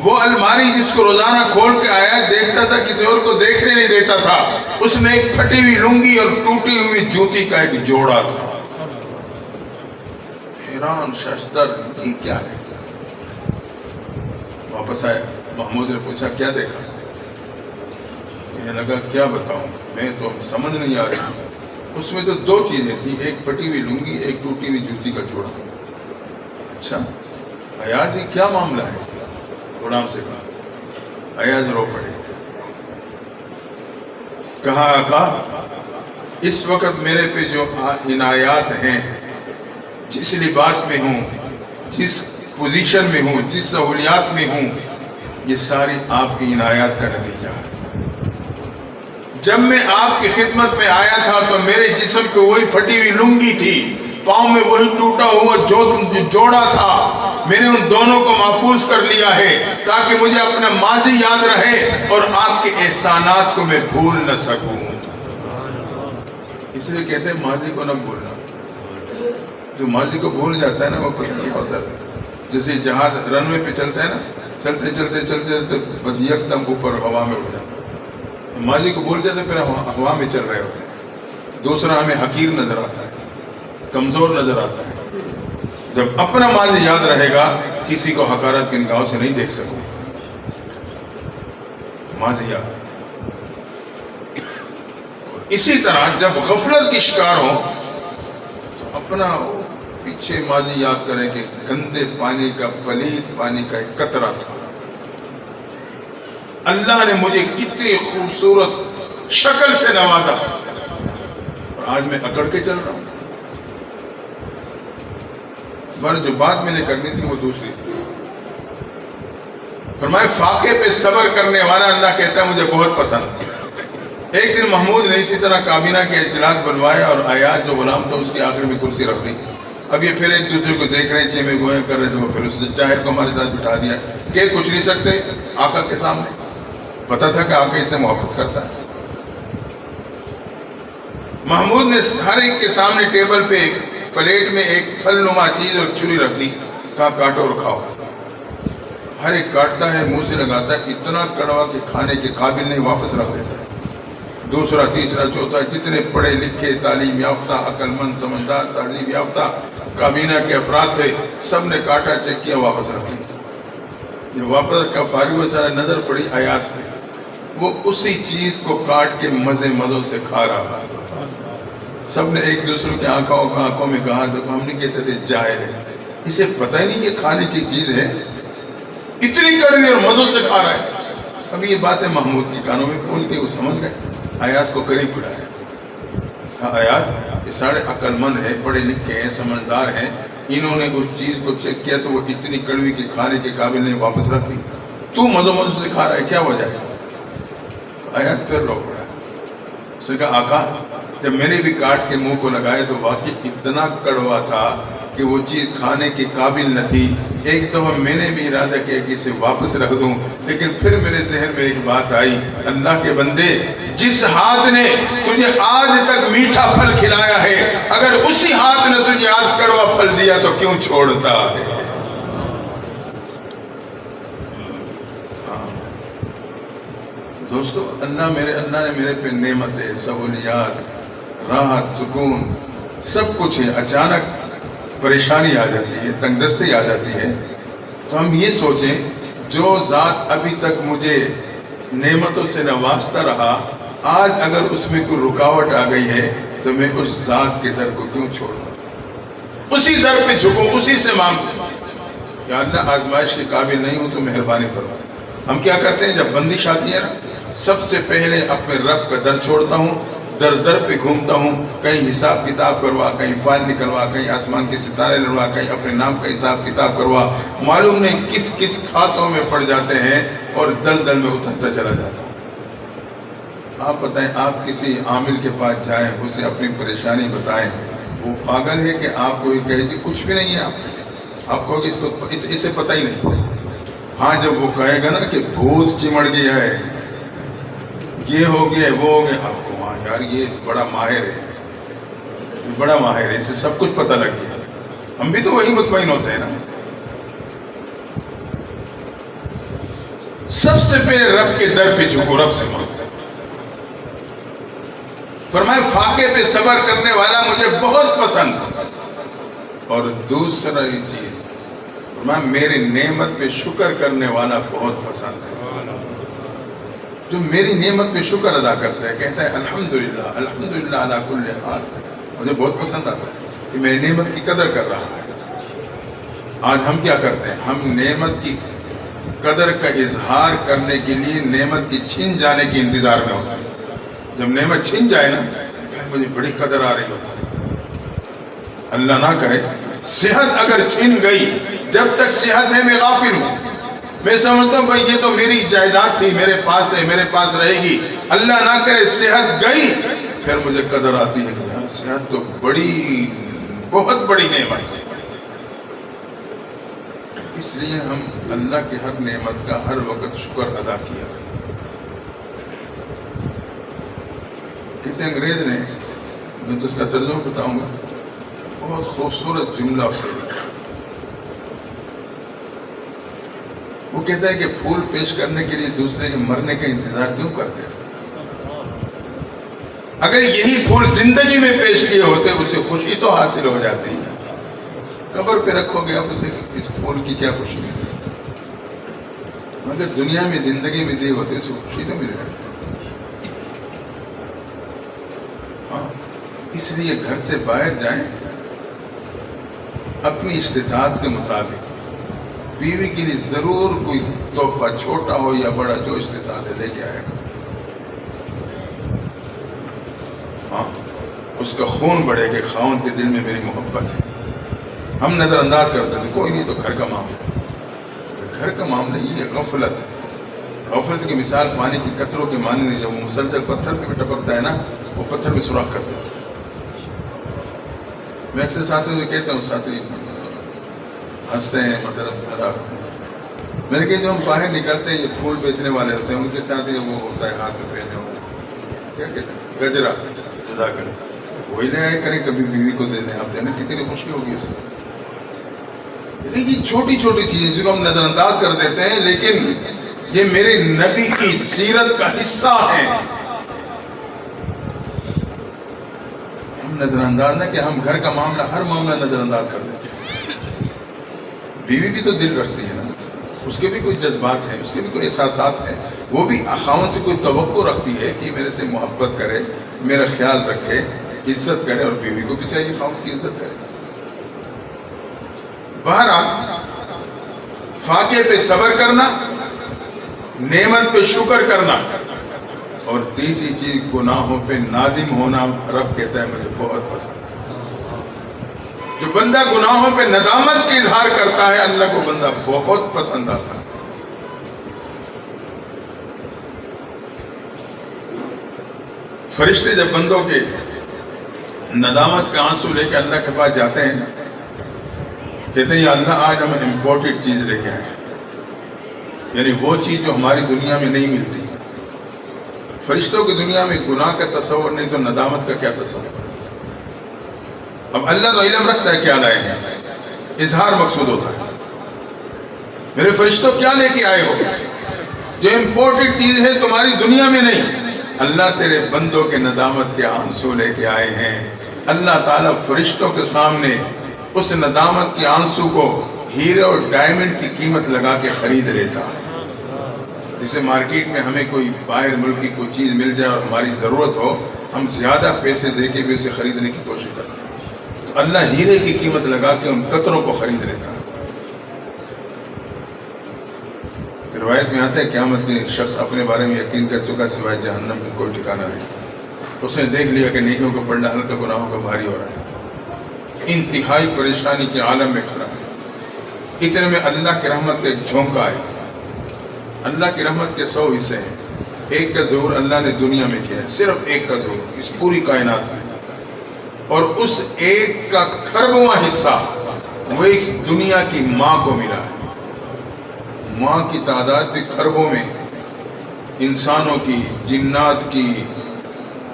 وہ الماری جس کو روزانہ کھول کے آیا دیکھتا تھا، کسی اور کو دیکھنے نہیں دیتا تھا، اس میں ایک پھٹی ہوئی لنگی اور ٹوٹی ہوئی جوتی کا ایک جوڑا تھا. حیران ششدر، یہ کیا ہے؟ واپس آیا. محمود نے پوچھا کیا دیکھا؟ کہنے لگا کیا بتاؤں، میں تو سمجھ نہیں آ رہی. اس میں تو دو چیزیں تھیں، ایک پھٹی ہوئی لنگی، ایک ٹوٹی ہوئی جوتی کا جوڑا. اچھا ایاز یہ کیا معاملہ ہے؟ غلام سے کہا. ایاز رو پڑے. کہا آقا اس وقت میرے پہ جو عنایات ہیں، جس لباس میں ہوں، جس پوزیشن میں ہوں، جس سہولیات میں ہوں، یہ ساری آپ کی عنایات کا نتیجہ ہے. جب میں آپ کی خدمت میں آیا تھا تو میرے جسم پہ وہی پھٹی ہوئی لنگی تھی، پاؤں میں وہی ٹوٹا ہوا جوڑا تھا. میں نے ان دونوں کو محفوظ کر لیا ہے تاکہ مجھے اپنا ماضی یاد رہے اور آپ کے احسانات کو میں بھول نہ سکوں. اس لیے کہتے ہیں ماضی کو نہ بھولنا. جو ماضی کو بھول جاتا ہے نا وہ پتہ نہیں ہوتا ہے. جیسے جہاز رن وے پہ چلتا ہے نا، چلتے چلتے چلتے چلتے بس یکدم اوپر ہوا میں اڑ جاتا ہے. ماضی کو بھول جاتے پھر ہوا میں چل رہے ہوتے ہیں. دوسرا ہمیں حقیر نظر آتا ہے، کمزور نظر آتا ہے. جب اپنا ماضی یاد رہے گا کسی کو حقارت کی نگاہوں سے نہیں دیکھ سکو. ماضی یاد. اسی طرح جب غفلت کی شکار ہو تو اپنا پیچھے ماضی یاد کریں کہ گندے پانی کا، پلید پانی کا ایک قطرہ تھا. اللہ نے مجھے کتنی خوبصورت شکل سے نوازا اور آج میں اکڑ کے چل رہا ہوں. پر جو بات میں نے کرنی تھی وہ دوسری تھی. فرمائے فاقے پہ صبر کرنے والا اللہ کہتا ہے مجھے بہت پسند. ایک دن محمود نے اسی طرح کابینہ کے اجلاس بلوایا اور ایاز جو غلام تھا اس کی آخر میں کرسی رکھ دی. اب یہ پھر ایک دوسرے کو دیکھ رہے چیمے گوئے کر رہے تھے. وہ پھر اس ظاہر کو ہمارے ساتھ بٹھا دیا کہ کچھ نہیں سکتے آقا کے سامنے. پتا تھا کہ آقا اس سے محبت کرتا ہے. محمود نے ہر ایک کے سامنے ٹیبل پہ ایک پلیٹ میں ایک پھل نما چیز اور چھری رکھ دی. کہا کاٹو اور کھاؤ. ہر ایک کاٹتا ہے، منہ سے لگاتا ہے، اتنا کڑوا کہ کھانے کے قابل نہیں، واپس رکھ دیتا ہے. دوسرا تیسرا چوتھا جتنے پڑھے لکھے تعلیم یافتہ عقل مند سمجھدار تعلیم یافتہ کابینہ کے افراد تھے سب نے کاٹا، چیک کیا، واپس رکھ دیا. جب واپس رکھا فارغ و سارا نظر پڑی ایاز پہ، وہ اسی چیز کو کاٹ کے مزوں سے کھا رہا تھا. سب نے ایک دوسرے کے آنکھوں میں کہا، ہم نہیں کہتے تھے جاہل ہے، اسے پتہ ہی نہیں یہ کھانے کی چیز ہے، اتنی کڑوی اور مزوں سے کھا رہا ہے. اب یہ باتیں محمود کے کانوں میں بول کے وہ سمجھ گئے. ایاز کو قریب بلایا. کہا ایاز یہ سارے عقل مند ہیں، پڑھے لکھے ہیں، سمجھدار ہیں، انہوں نے اس چیز کو چیک کیا تو وہ اتنی کڑوی کہ کھانے کے قابل نہیں، واپس رکھ دی. تو مزوں سے کھا رہا ہے، کیا وجہ ہے؟ تو ایاز پھر رو پڑا. اس نے کہا آقا جب میں نے بھی کاٹ کے منہ کو لگائے تو واقعی اتنا کڑوا تھا کہ وہ چیز کھانے کے قابل نہ تھی. ایک دفعہ میں نے بھی ارادہ کیا کہ اسے واپس رکھ دوں، لیکن پھر میرے ذہن میں ایک بات آئی، اللہ کے بندے جس ہاتھ نے تجھے آج تک میٹھا پھل کھلایا ہے، اگر اسی ہاتھ نے تجھے آج کڑوا پھل دیا تو کیوں چھوڑتا ہے؟ دوستو اللہ نے میرے پہ نعمتیں، سہولیات، راحت، سکون سب کچھ ہے. اچانک پریشانی آ جاتی ہے، تنگ دستی آ جاتی ہے تو ہم یہ سوچیں جو ذات ابھی تک مجھے نعمتوں سے نوازتا رہا، آج اگر اس میں کوئی رکاوٹ آ گئی ہے تو میں اس ذات کے در کو کیوں چھوڑ دوں، اسی در پہ جھکوں، اسی سے مانگوں کہ اللہ آزمائش کے قابل نہیں ہوں تو مہربانی فرما. ہم کیا کرتے ہیں جب بندش آتی ہے نا، سب سے پہلے اپنے رب کا در چھوڑتا ہوں، در در پہ گھومتا ہوں، کہیں حساب کتاب کروا، کہیں فائل نکلوا، کہیں آسمان کے ستارے لڑوا، کہیں اپنے نام کا حساب کتاب کروا، معلوم نہیں کس کس کھاتوں میں پڑ جاتے ہیں اور دل دل میں اترتا چلا جاتا ہوں۔ آپ بتائیں، آپ کسی عامل کے پاس جائیں، اسے اپنی پریشانی بتائیں، وہ پاگل ہے کہ آپ کو یہ کہے جی کچھ بھی نہیں ہے آپ کہو گے اسے پتہ ہی نہیں۔ ہاں جب وہ کہے گا نا کہ بھوت چمڑ گیا ہے، یہ ہو گیا وہ ہو گیا، آپ کو ہاں یار یہ بڑا ماہر ہے، یہ بڑا ماہر ہے، اسے سب کچھ پتہ لگ گیا۔ ہم بھی تو وہی مطمئن ہوتے ہیں نا۔ سب سے پہلے رب کے در پہ جھکو، رب سے مانگو۔ فرمائے فاقے پہ صبر کرنے والا مجھے بہت پسند ہے، اور دوسرا یہ چیز فرمائے میری نعمت پہ شکر کرنے والا بہت پسند ہے۔ جو میری نعمت پہ شکر ادا کرتا ہے، کہتا ہے الحمدللہ الحمدللہ علی کل حال، مجھے بہت پسند آتا ہے کہ میری نعمت کی قدر کر رہا ہے۔ آج ہم کیا کرتے ہیں؟ ہم نعمت کی قدر کا اظہار کرنے کے لیے نعمت کی چھن جانے کے انتظار میں ہوتے ہیں۔ جب نعمت چھن جائے نا پھر مجھے بڑی قدر آ رہی ہوتی ہے۔ اللہ نہ کرے صحت اگر چھن گئی، جب تک صحت ہے میں غافل ہوں، میں سمجھتا ہوں بھائی یہ تو میری جائیداد تھی، میرے پاس ہے، میرے پاس رہے گی۔ اللہ نہ کرے صحت گئی، پھر مجھے قدر آتی ہے کہ یار صحت تو بڑی بہت بڑی نعمت ہے۔ اس لیے ہم اللہ کی ہر نعمت کا ہر وقت شکر ادا کیا کریں۔ کسی انگریز نے، میں تو اس کا ترجمہ بتاؤں گا، بہت خوبصورت جملہ اس نے لکھا۔ وہ کہتا ہے کہ پھول پیش کرنے کے لیے دوسرے کے مرنے کا انتظار کیوں کرتے ہیں؟ اگر یہی پھول زندگی میں پیش کیے ہوتے اسے خوشی تو حاصل ہو جاتی ہے۔ قبر پہ رکھو گے آپ اسے، اس پھول کی کیا خوشی ملے؟ مگر دنیا میں زندگی میں دی ہوتی اسے خوشی تو مل جاتی ہے۔ ہاں، اس لیے گھر سے باہر جائیں اپنی استطاعت کے مطابق، بیوی کے لیے ضرور کوئی تحفہ چھوٹا ہو یا بڑا جو استطاعت ہے لے کے آئے گا۔ ہاں، اس کا خون بڑھے کہ خاوند کے دل میں میری محبت ہے۔ ہم نظر انداز کرتے ہیں کوئی نہیں تو گھر کا معاملہ ہے۔ گھر کا معاملہ یہ غفلت ہے۔ غفلت کی مثال پانی کی قطروں کے معنی نہیں، جب وہ مسلسل پتھر پہ ٹپکتا ہے نا وہ پتھر میں سوراخ کر دیتا ہے۔ میں اکثر ساتھیوں سے کہتا ہوں، ساتھی ہنستے ہیں، مطلب میں نے کہا جو ہم باہر نکلتے ہیں یہ پھول بیچنے والے ہوتے ہیں، ان کے ساتھ یہ وہ ہوتا ہے ہاتھ میں پہننے والا، کیا کہتے ہیں، گجرا، جدا کریں، وہی لے آئے کریں، کبھی بیوی کو دے دیں، آپ دینا کتنی خوشی ہوگی اسے۔ یہ چھوٹی چھوٹی چیزیں جس کو ہم نظر انداز کر دیتے ہیں، لیکن یہ میرے نبی کی سیرت کا حصہ ہے۔ ہم نظر انداز نہ کہ ہم گھر کا معاملہ، ہر معاملہ نظر انداز کر دیتے ہیں۔ بیوی بھی تو دل رکھتی ہے نا، اس کے بھی کوئی جذبات ہیں، اس کے بھی کوئی احساسات ہیں، وہ بھی خاوند سے کوئی توقع رکھتی ہے کہ میرے سے محبت کرے، میرا خیال رکھے، عزت کرے، اور بیوی کو بھی چاہیے خاوند کی عزت کرے۔ بہرحال فاقے پہ صبر کرنا، نعمت پہ شکر کرنا، اور تیسری چیز گناہوں پہ نادم ہونا، رب کہتا ہے مجھے بہت پسند ہے۔ جو بندہ گناہوں پہ ندامت کا اظہار کرتا ہے اللہ کو بندہ بہت پسند آتا ہے۔ فرشتے جب بندوں کے ندامت کے آنسو لے کے اللہ کے پاس جاتے ہیں، کہتے ہیں یا اللہ آج ہم امپورٹڈ چیز لے کے آئے ہیں، یعنی وہ چیز جو ہماری دنیا میں نہیں ملتی۔ فرشتوں کی دنیا میں گناہ کا تصور نہیں تو ندامت کا کیا تصور؟ اب اللہ تو علم رکھتا ہے کیا لائے ہیں، اظہار مقصود ہوتا ہے۔ میرے فرشتوں کیا لے کے آئے ہو؟ جو امپورٹڈ چیز ہے تمہاری دنیا میں نہیں، اللہ تیرے بندوں کے ندامت کے آنسو لے کے آئے ہیں۔ اللہ تعالیٰ فرشتوں کے سامنے اس ندامت کے آنسو کو ہیرے اور ڈائمنڈ کی قیمت لگا کے خرید لیتا۔ جسے مارکیٹ میں ہمیں کوئی باہر ملک کی کوئی چیز مل جائے اور ہماری ضرورت ہو، ہم زیادہ پیسے دے کے بھی اسے خریدنے کی کوشش کرتے ہیں، تو اللہ ہیرے کی قیمت لگا کے ان قطروں کو خرید لیتا۔ روایت میں آتا ہے قیامت کے شخص اپنے بارے میں یقین کر چکا سوائے جہنم کی کوئی ٹھکانہ نہیں۔ اس نے دیکھ لیا کہ نیکیوں کو پڑھنا ہلکا گناہوں کا بھاری ہو رہا ہے، انتہائی پریشانی کے عالم میں کھڑا ہے۔ اتنے میں اللہ کی رحمت کا ایک جھونکا ہے۔ اللہ کی رحمت کے 100 حصے ہیں، ایک کا ظہور اللہ نے دنیا میں کیا ہے، صرف ایک کا ظہور اس پوری کائنات میں، اور اس ایک کا کھربواں حصہ وہ اس دنیا کی ماں کو ملا ہے۔ ماں کی تعداد بھی کھربوں میں، انسانوں کی، جنات کی،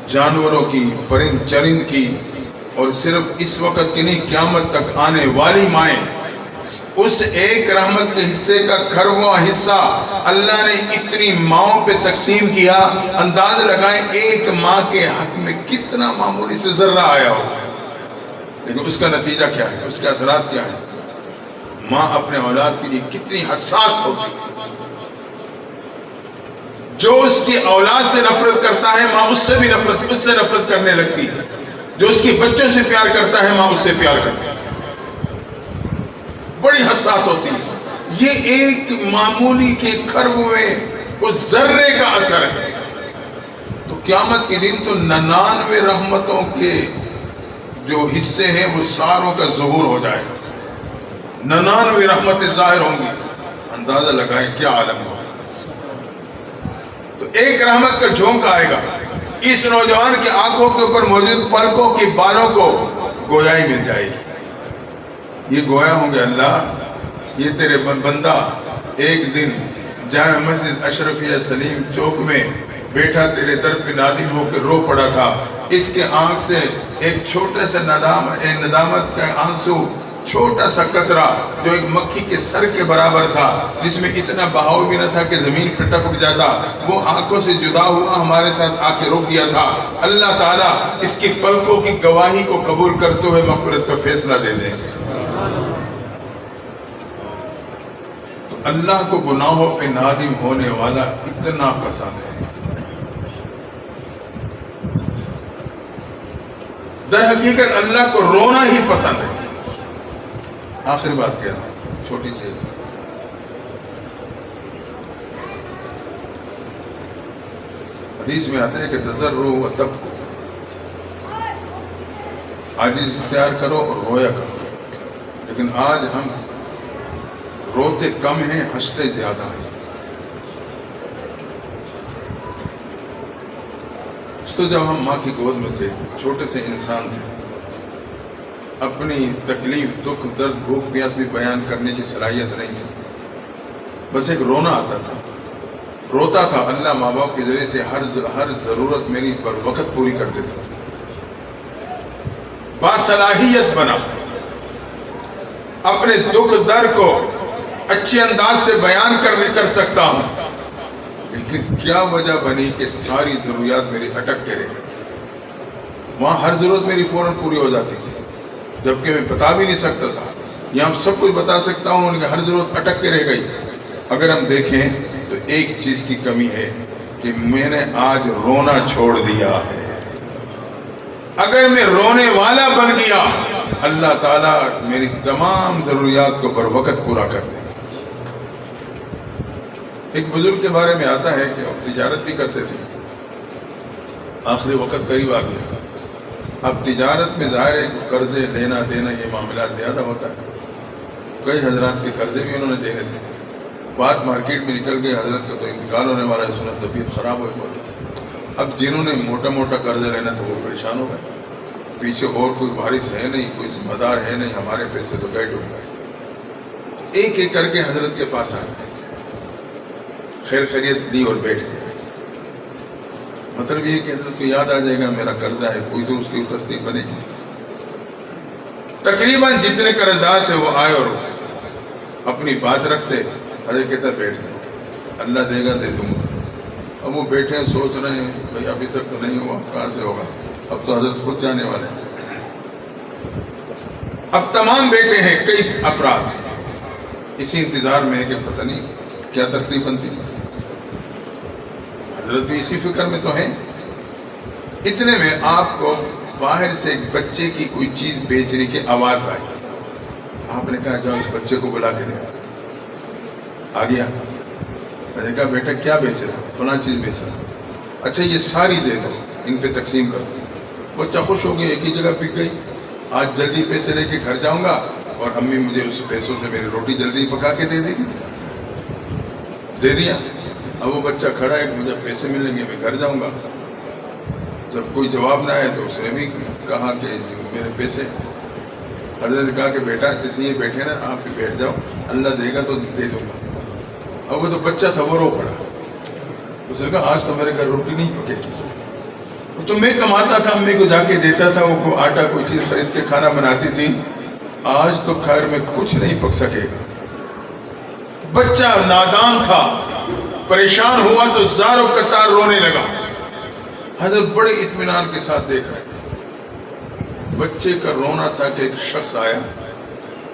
جانوروں کی، پرند چرند کی، اور صرف اس وقت کی نہیں، قیامت تک آنے والی مائیں، اس ایک رحمت کے حصے کا کھربواں حصہ اللہ نے اتنی ماؤں پہ تقسیم کیا۔ انداز لگائیں ایک ماں کے حق میں کتنا معمولی سے ذرہ آیا ہوگا، لیکن اس کا نتیجہ کیا ہے، اس کے اثرات کیا ہیں۔ ماں اپنے اولاد کے لیے کتنی حساس ہوتی ہے۔ جو اس کی اولاد سے نفرت کرتا ہے، ماں اس سے بھی نفرت کرنے لگتی ہے۔ جو اس کے بچوں سے پیار کرتا ہے، ماں اس سے پیار کرتی ہے، بڑی حساس ہوتی ہے۔ یہ ایک معمولی کے کھرب میں اس ذرے کا اثر ہے۔ تو قیامت کے دن تو 99 رحمتوں کے جو حصے ہیں وہ ساروں کا ظہور ہو جائے گا، 99 رحمتیں ظاہر ہوں گی۔ اندازہ لگائیں کیا عالم ہوگا۔ تو ایک رحمت کا جھونک آئے گا، اس نوجوان کے آنکھوں کے اوپر موجود پلکوں کی بالوں کو گویائی مل جائے گی۔ یہ گویا ہوں گے، اللہ یہ تیرے بندہ ایک دن جامع مسجد اشرفیہ سلیم چوک میں بیٹھا تیرے در پہ نادم ہو کے رو پڑا تھا۔ اس کے آنکھ سے ایک چھوٹا سا ندامت کا آنسو، چھوٹا سا قطرہ جو ایک مکھی کے سر کے برابر تھا، جس میں اتنا بہاؤ بھی نہ تھا کہ زمین پہ ٹپک جاتا، وہ آنکھوں سے جدا ہوا ہمارے ساتھ آ کے رک گیا تھا۔ اللہ تعالیٰ اس کی پلکوں کی گواہی کو قبول کرتے ہوئے مغفرت کا فیصلہ دے دیں گے۔ تو اللہ کو گناہوں پہ نادم ہونے والا اتنا پسند ہے۔ در حقیقت اللہ کو رونا ہی پسند ہے۔ آخری بات کہہ رہا ہوں، چھوٹی سی حدیث میں آتا ہے کہ تضرع و تبکو، عاجزی اختیار کرو اور رویا کرو، لیکن آج ہم روتے کم ہیں، ہنستے زیادہ ہیں۔ تو جب ہم ماں کی گود میں تھے، چھوٹے سے انسان تھے، اپنی تکلیف، دکھ، درد، بھوک پیاس بھی بیان کرنے کی صلاحیت نہیں تھی، بس ایک رونا آتا تھا، روتا تھا۔ اللہ ماں باپ کے ذریعے سے ہر ضرورت میری پر وقت پوری کر دیتا، باصلاحیت بنا، اپنے دکھ درد کو اچھے انداز سے بیان کر سکتا ہوں، لیکن کیا وجہ بنی کہ ساری ضروریات میری اٹک کے رہ گئی۔ وہاں ہر ضرورت میری فوراً پوری ہو جاتی تھی، جبکہ میں بتا بھی نہیں سکتا تھا۔ یہاں سب کچھ بتا سکتا ہوں، ان کی ہر ضرورت اٹک کے رہ گئی۔ اگر ہم دیکھیں تو ایک چیز کی کمی ہے کہ میں نے آج رونا چھوڑ دیا ہے۔ اگر میں رونے والا بن گیا، اللہ تعالیٰ میری تمام ضروریات کو پر وقت پورا کر دے۔ ایک بزرگ کے بارے میں آتا ہے کہ وہ تجارت بھی کرتے تھے، آخری وقت قریب آ گیا۔ اب تجارت میں ظاہر ہے قرضے لینا دینا یہ معاملات زیادہ ہوتا ہے، کئی حضرات کے قرضے بھی انہوں نے دینے تھے۔ بات مارکیٹ میں نکل گئی، حضرت کا تو انتقال ہونے والا ہے، سنا طبیعت خراب ہوئی بہت۔ اب جنہوں نے موٹا موٹا قرضہ لینا تھا وہ پریشان ہو گئے، پیچھے اور کوئی وارث ہے نہیں، کوئی ذمہ دار ہے نہیں، ہمارے پیسے تو گئے ڈوب گئے۔ ایک ایک کر کے حضرت کے پاس آ گئے، خیر خیریت لی اور بیٹھ گئے۔ مطلب یہ کہ حضرت کو یاد آ جائے گا میرا قرضہ ہے، کوئی تو اس کی ترتیب بنے گی۔ تقریباً جتنے قرض دار تھے وہ آئے اور اپنی بات رکھتے، حضرت کہتا بیٹھ جاؤ، اللہ دے گا دے دوں گا۔ اب وہ بیٹھے ہیں سوچ رہے ہیں بھائی ابھی تک تو نہیں ہوا، کہاں سے ہوگا، اب تو حضرت خود جانے والے ہیں۔ اب تمام بیٹھے ہیں کئی افراد، اسی انتظار میں ہے کہ پتہ نہیں کیا ترتیب بنتی۔ حضرت بھی اسی فکر میں تو ہیں۔ اتنے میں آپ کو باہر سے ایک بچے کی کوئی چیز بیچنے کی آواز آئی۔ آپ نے کہا جاؤ اس بچے کو بلا کے دے۔ آ گیا، میں نے کہا بیٹا کیا بیچ رہا؟ فلاں چیز بیچ رہا۔ اچھا یہ ساری دے دو، ان پہ تقسیم کر دو. بچہ خوش ہو گیا, ایک ہی جگہ بک گئی. آج جلدی پیسے لے کے گھر جاؤں گا اور امی مجھے اس پیسوں سے میری روٹی جلدی پکا کے دے دے گی. دے دیا. اب وہ بچہ کھڑا ہے, مجھے پیسے ملیں گے, میں گھر جاؤں گا. جب کوئی جواب نہ آئے تو اس نے بھی کہا کہ میرے پیسے. حضرت نے کہا کہ بیٹا جیسے یہ بیٹھے نا آپ بھی بیٹھ جاؤ, اللہ دے گا تو دے دوں گا. اب وہ تو بچہ تھا, وہ رو پڑا. اس نے کہا آج تو میرے گھر روٹی نہیں پکے گی. تو میں کماتا تھا, امی کو جا کے دیتا تھا, وہ آٹا کوئی چیز خرید کے کھانا بناتی تھی. آج تو گھر میں کچھ نہیں پک سکے گا. بچہ نادان تھا, پریشان ہوا تو زار و قطار رونے لگا. حضرت بڑے اطمینان کے ساتھ دیکھ رہے. بچے کا رونا تھا کہ ایک شخص آیا,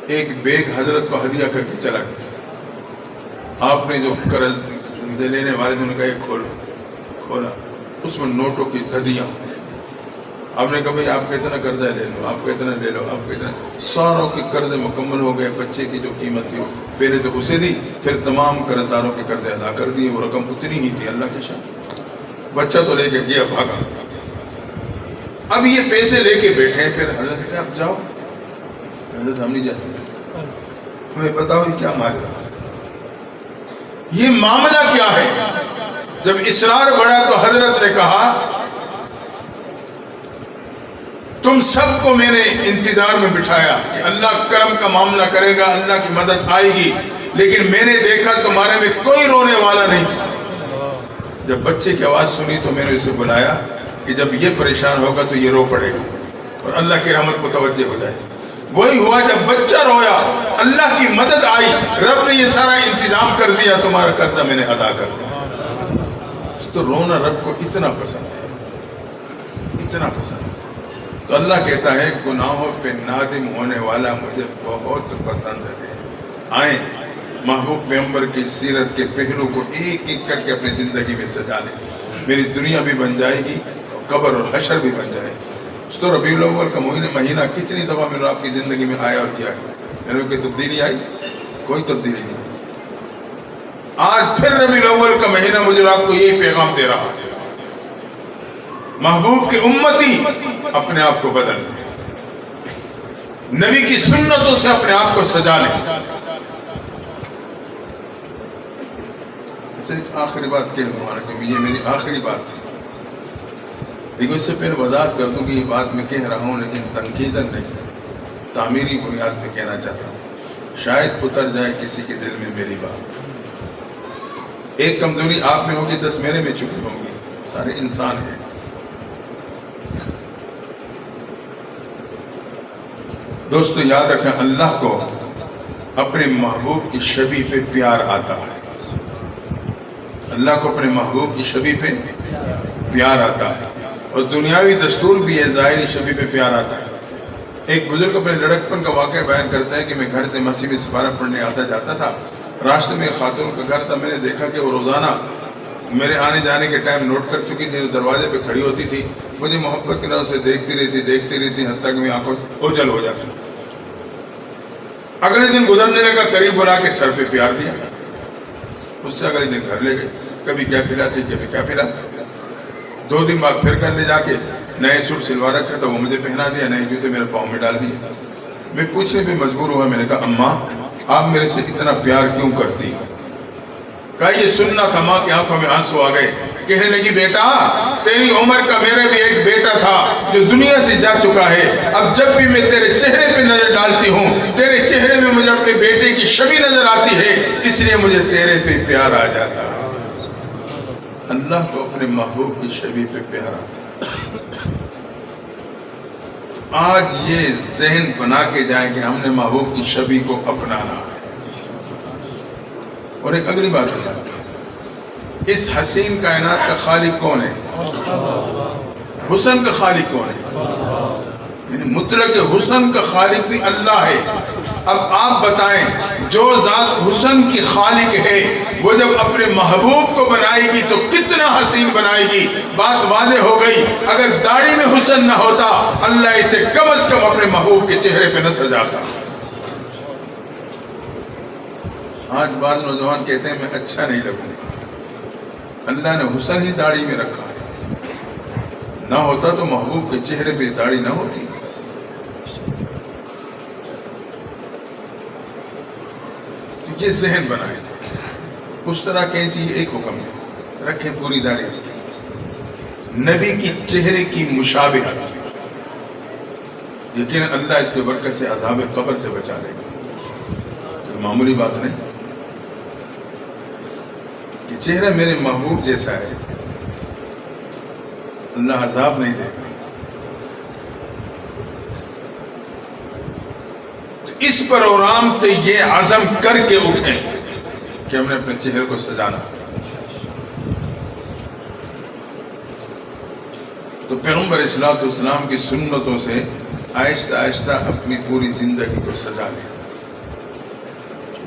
ایک بیگ حضرت کو ہدیہ کر کے چلا گیا. آپ نے جو قرض لینے والے نے کہا یہ کھولا, اس میں نوٹوں کی دھدیاں. آپ نے کہا بھائی آپ کا اتنا قرضہ لے لو, آپ کا اتنا لے لو, آپ کا اتنا. ساروں کے قرضے مکمل ہو گئے. بچے کی جو قیمت تھی پہلے تو اسے دی, پھر تمام قرض داروں کے قرضے ادا کر دیے. وہ رقم اتنی ہی تھی, اللہ کے شان. بچہ تو لے کے گیا, بھاگا. اب یہ پیسے لے کے بیٹھے. پھر حضرت نے کہا اب جاؤ. حضرت ہم نہیں جاتے ہیں, ہمیں بتاؤ یہ کیا ماجرا, یہ معاملہ کیا ہے. جب اصرار بڑھا تو حضرت نے کہا تم سب کو میں نے انتظار میں بٹھایا کہ اللہ کرم کا معاملہ کرے گا, اللہ کی مدد آئے گی, لیکن میں نے دیکھا تمہارے میں کوئی رونے والا نہیں تھا. جب بچے کی آواز سنی تو میں نے اسے بلایا کہ جب یہ پریشان ہوگا تو یہ رو پڑے گا اور اللہ کی رحمت متوجہ ہو جائے. وہی ہوا, جب بچہ رویا اللہ کی مدد آئی, رب نے یہ سارا انتظام کر دیا, تمہارا قرضہ میں نے ادا کر دیا. تو رونا رب کو اتنا پسند ہے, اتنا پسند ہے. تو اللہ کہتا ہے گناہوں پہ نادم ہونے والا مجھے بہت پسند ہے. آئیں محبوب پیغمبر کی سیرت کے پہلو کو ایک ایک کر کے اپنی زندگی میں سجا لیں. میری دنیا بھی بن جائے گی, قبر اور حشر بھی بن جائے گی. تو ربیع الاول کا مہینہ کتنی دفعہ میرے آپ کی زندگی میں آیا اور گیا ہے, میرے کوئی تبدیلی آئی؟ کوئی تبدیلی نہیں. آج پھر ربیع الاول کا مہینہ مجھے آپ کو یہی پیغام دے رہا ہے, محبوب کی امتی اپنے آپ کو بدل لیں, نبی کی سنتوں سے اپنے آپ کو سجا لیں. اچھا ایک آخری بات کہہ دوں, کہ یہ میری آخری بات تھی. دیکھو اس سے پہلے وضاحت کر دوں کہ یہ بات میں کہہ رہا ہوں لیکن تنقیدن نہیں, تعمیری بنیاد پہ کہنا چاہتا ہوں. شاید اتر جائے کسی کے دل میں میری بات. ایک کمزوری آپ میں ہوگی, 10 میرے میں چھپی ہوں گی, سارے انسان ہیں. دوستو یاد رکھیں, اللہ کو اپنے محبوب کی شبیہ پہ پیار آتا ہے. اللہ کو اپنے محبوب کی شبیہ پہ پیار آتا ہے, اور دنیاوی دستور بھی ہے, ظاہری شبیہ پہ پیار آتا ہے. ایک بزرگ اپنے لڑکپن کا واقعہ بیان کرتا ہے کہ میں گھر سے مسجد میں سپارہ پڑھنے آتا جاتا تھا. راستے میں ایک خاتون کا گھر تھا. میں نے دیکھا کہ وہ روزانہ میرے آنے جانے کے ٹائم نوٹ کر چکی تھی, دروازے پہ کھڑی ہوتی تھی, مجھے محبت کی نظر سے دیکھتی رہتی, حتیٰ کہ میں آنکھوں سے اوجھل ہو جاتی. اگلے دن گزرنے لگا, قریب بلا کے سر پہ پیار دیا. اس سے اگلے دن گھر لے گئے, کبھی کیا کھلاتی, کبھی کیا پلاتی. 2 دن بعد پھر گھر لے جا کے نئے سوٹ سلوا رکھا تھا, وہ مجھے پہنا دیا, نئے جوتے میرے پاؤں میں ڈال دیے. میں پوچھنے پہ مجبور ہوا, میں نے کہا اماں آپ میرے سے اتنا پیار کیوں کرتی؟ کہا یہ سننا تھا. ماں کی آنکھوں میں آنسو آ گئے, کہنے لگی بیٹا تیری عمر کا میرے بھی ایک بیٹا تھا جو دنیا سے جا چکا ہے. اب جب بھی میں تیرے چہرے پہ نظر ڈالتی ہوں, تیرے چہرے میں مجھے اپنے بیٹے کی شبیہ نظر آتی ہے, اس لیے مجھے تیرے پہ پیار آ جاتا. اللہ کو اپنے محبوب کی شبیہ پہ پیار آتا. آج یہ ذہن بنا کے جائیں کہ ہم نے محبوب کی شبیہ کو اپنانا ہے. اور ایک اگلی بات ہے, اس حسین کائنات کا خالق کون ہے؟ حسن کا خالق کون ہے؟ یعنی مطلق حسن کا خالق بھی اللہ ہے. اب آپ بتائیں, جو ذات حسن کی خالق ہے وہ جب اپنے محبوب کو بنائے گی تو کتنا حسین بنائے گی. بات واضح ہو گئی, اگر داڑھی میں حسن نہ ہوتا اللہ اسے کم از کم اپنے محبوب کے چہرے پہ نہ سجاتا. آج بعض نوجوان کہتے ہیں میں اچھا نہیں لگوں گا. اللہ نے حسن ہی داڑھی میں رکھا ہے, نہ ہوتا تو محبوب کے چہرے پہ داڑھی نہ ہوتی. یہ ذہن بنائیں. اس طرح کینچی ایک حکم ہے، رکھیں پوری داڑھی. نبی کی چہرے کی مشابہت، یقیناً اللہ اس کے برکت سے عذاب قبر سے بچا لے گا. یہ معمولی بات نہیں کہ چہرہ میرے محبوب جیسا ہے، اللہ عذاب نہیں دے گا. تو اس پروگرام سے یہ عزم کر کے اٹھیں کہ ہم نے اپنے چہرے کو سجانا. تو پیغمبر اصلاۃ والسلام کی سنتوں سے آہستہ آہستہ اپنی پوری زندگی کو سجا لیں،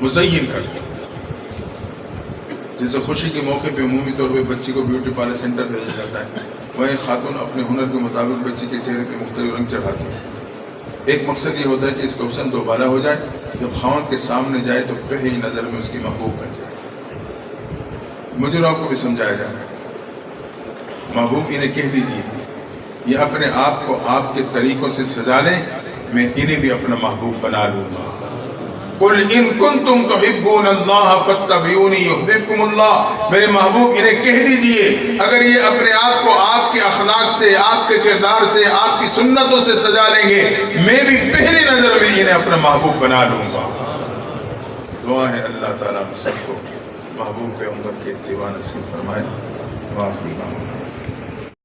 مزین کر لیں. جیسے خوشی کے موقع پہ عمومی طور پہ بچی کو بیوٹی پارلر سینٹر بھیجا جاتا ہے، وہیں خاتون اپنے ہنر کے مطابق بچی کے چہرے پہ مختلف رنگ چڑھاتی ہے. ایک مقصد یہ ہوتا ہے کہ اس کا حسن دوبارہ ہو جائے، جب خاوند کے سامنے جائے تو پہلی نظر میں اس کی محبوب بن جائے. مجھے آپ کو بھی سمجھایا جا رہا ہے، محبوب انہیں کہہ دیجیے یہ اپنے آپ کو آپ کے طریقوں سے سجا لیں، میں انہیں بھی اپنا محبوب بنا لوں گا. قُلْ إِن كُنْتُمْ تُحِبُّونَ اللَّهَ فَاتَّبِعُونِي يُحْبِبْكُمُ اللَّهُ. میرے محبوب انہیں کہہ دیجئے اگر یہ اپنے آپ کو آپ کے اخلاق سے، آپ کے کردار سے، آپ کی سنتوں سے سجا لیں گے، میں بھی پہلی نظر میں انہیں اپنا محبوب بنا لوں گا. دعا ہے اللہ تعالیٰ ہم سب کو محبوب پیغمبر کے اتباع نصیب فرمائے. واخر دعوانا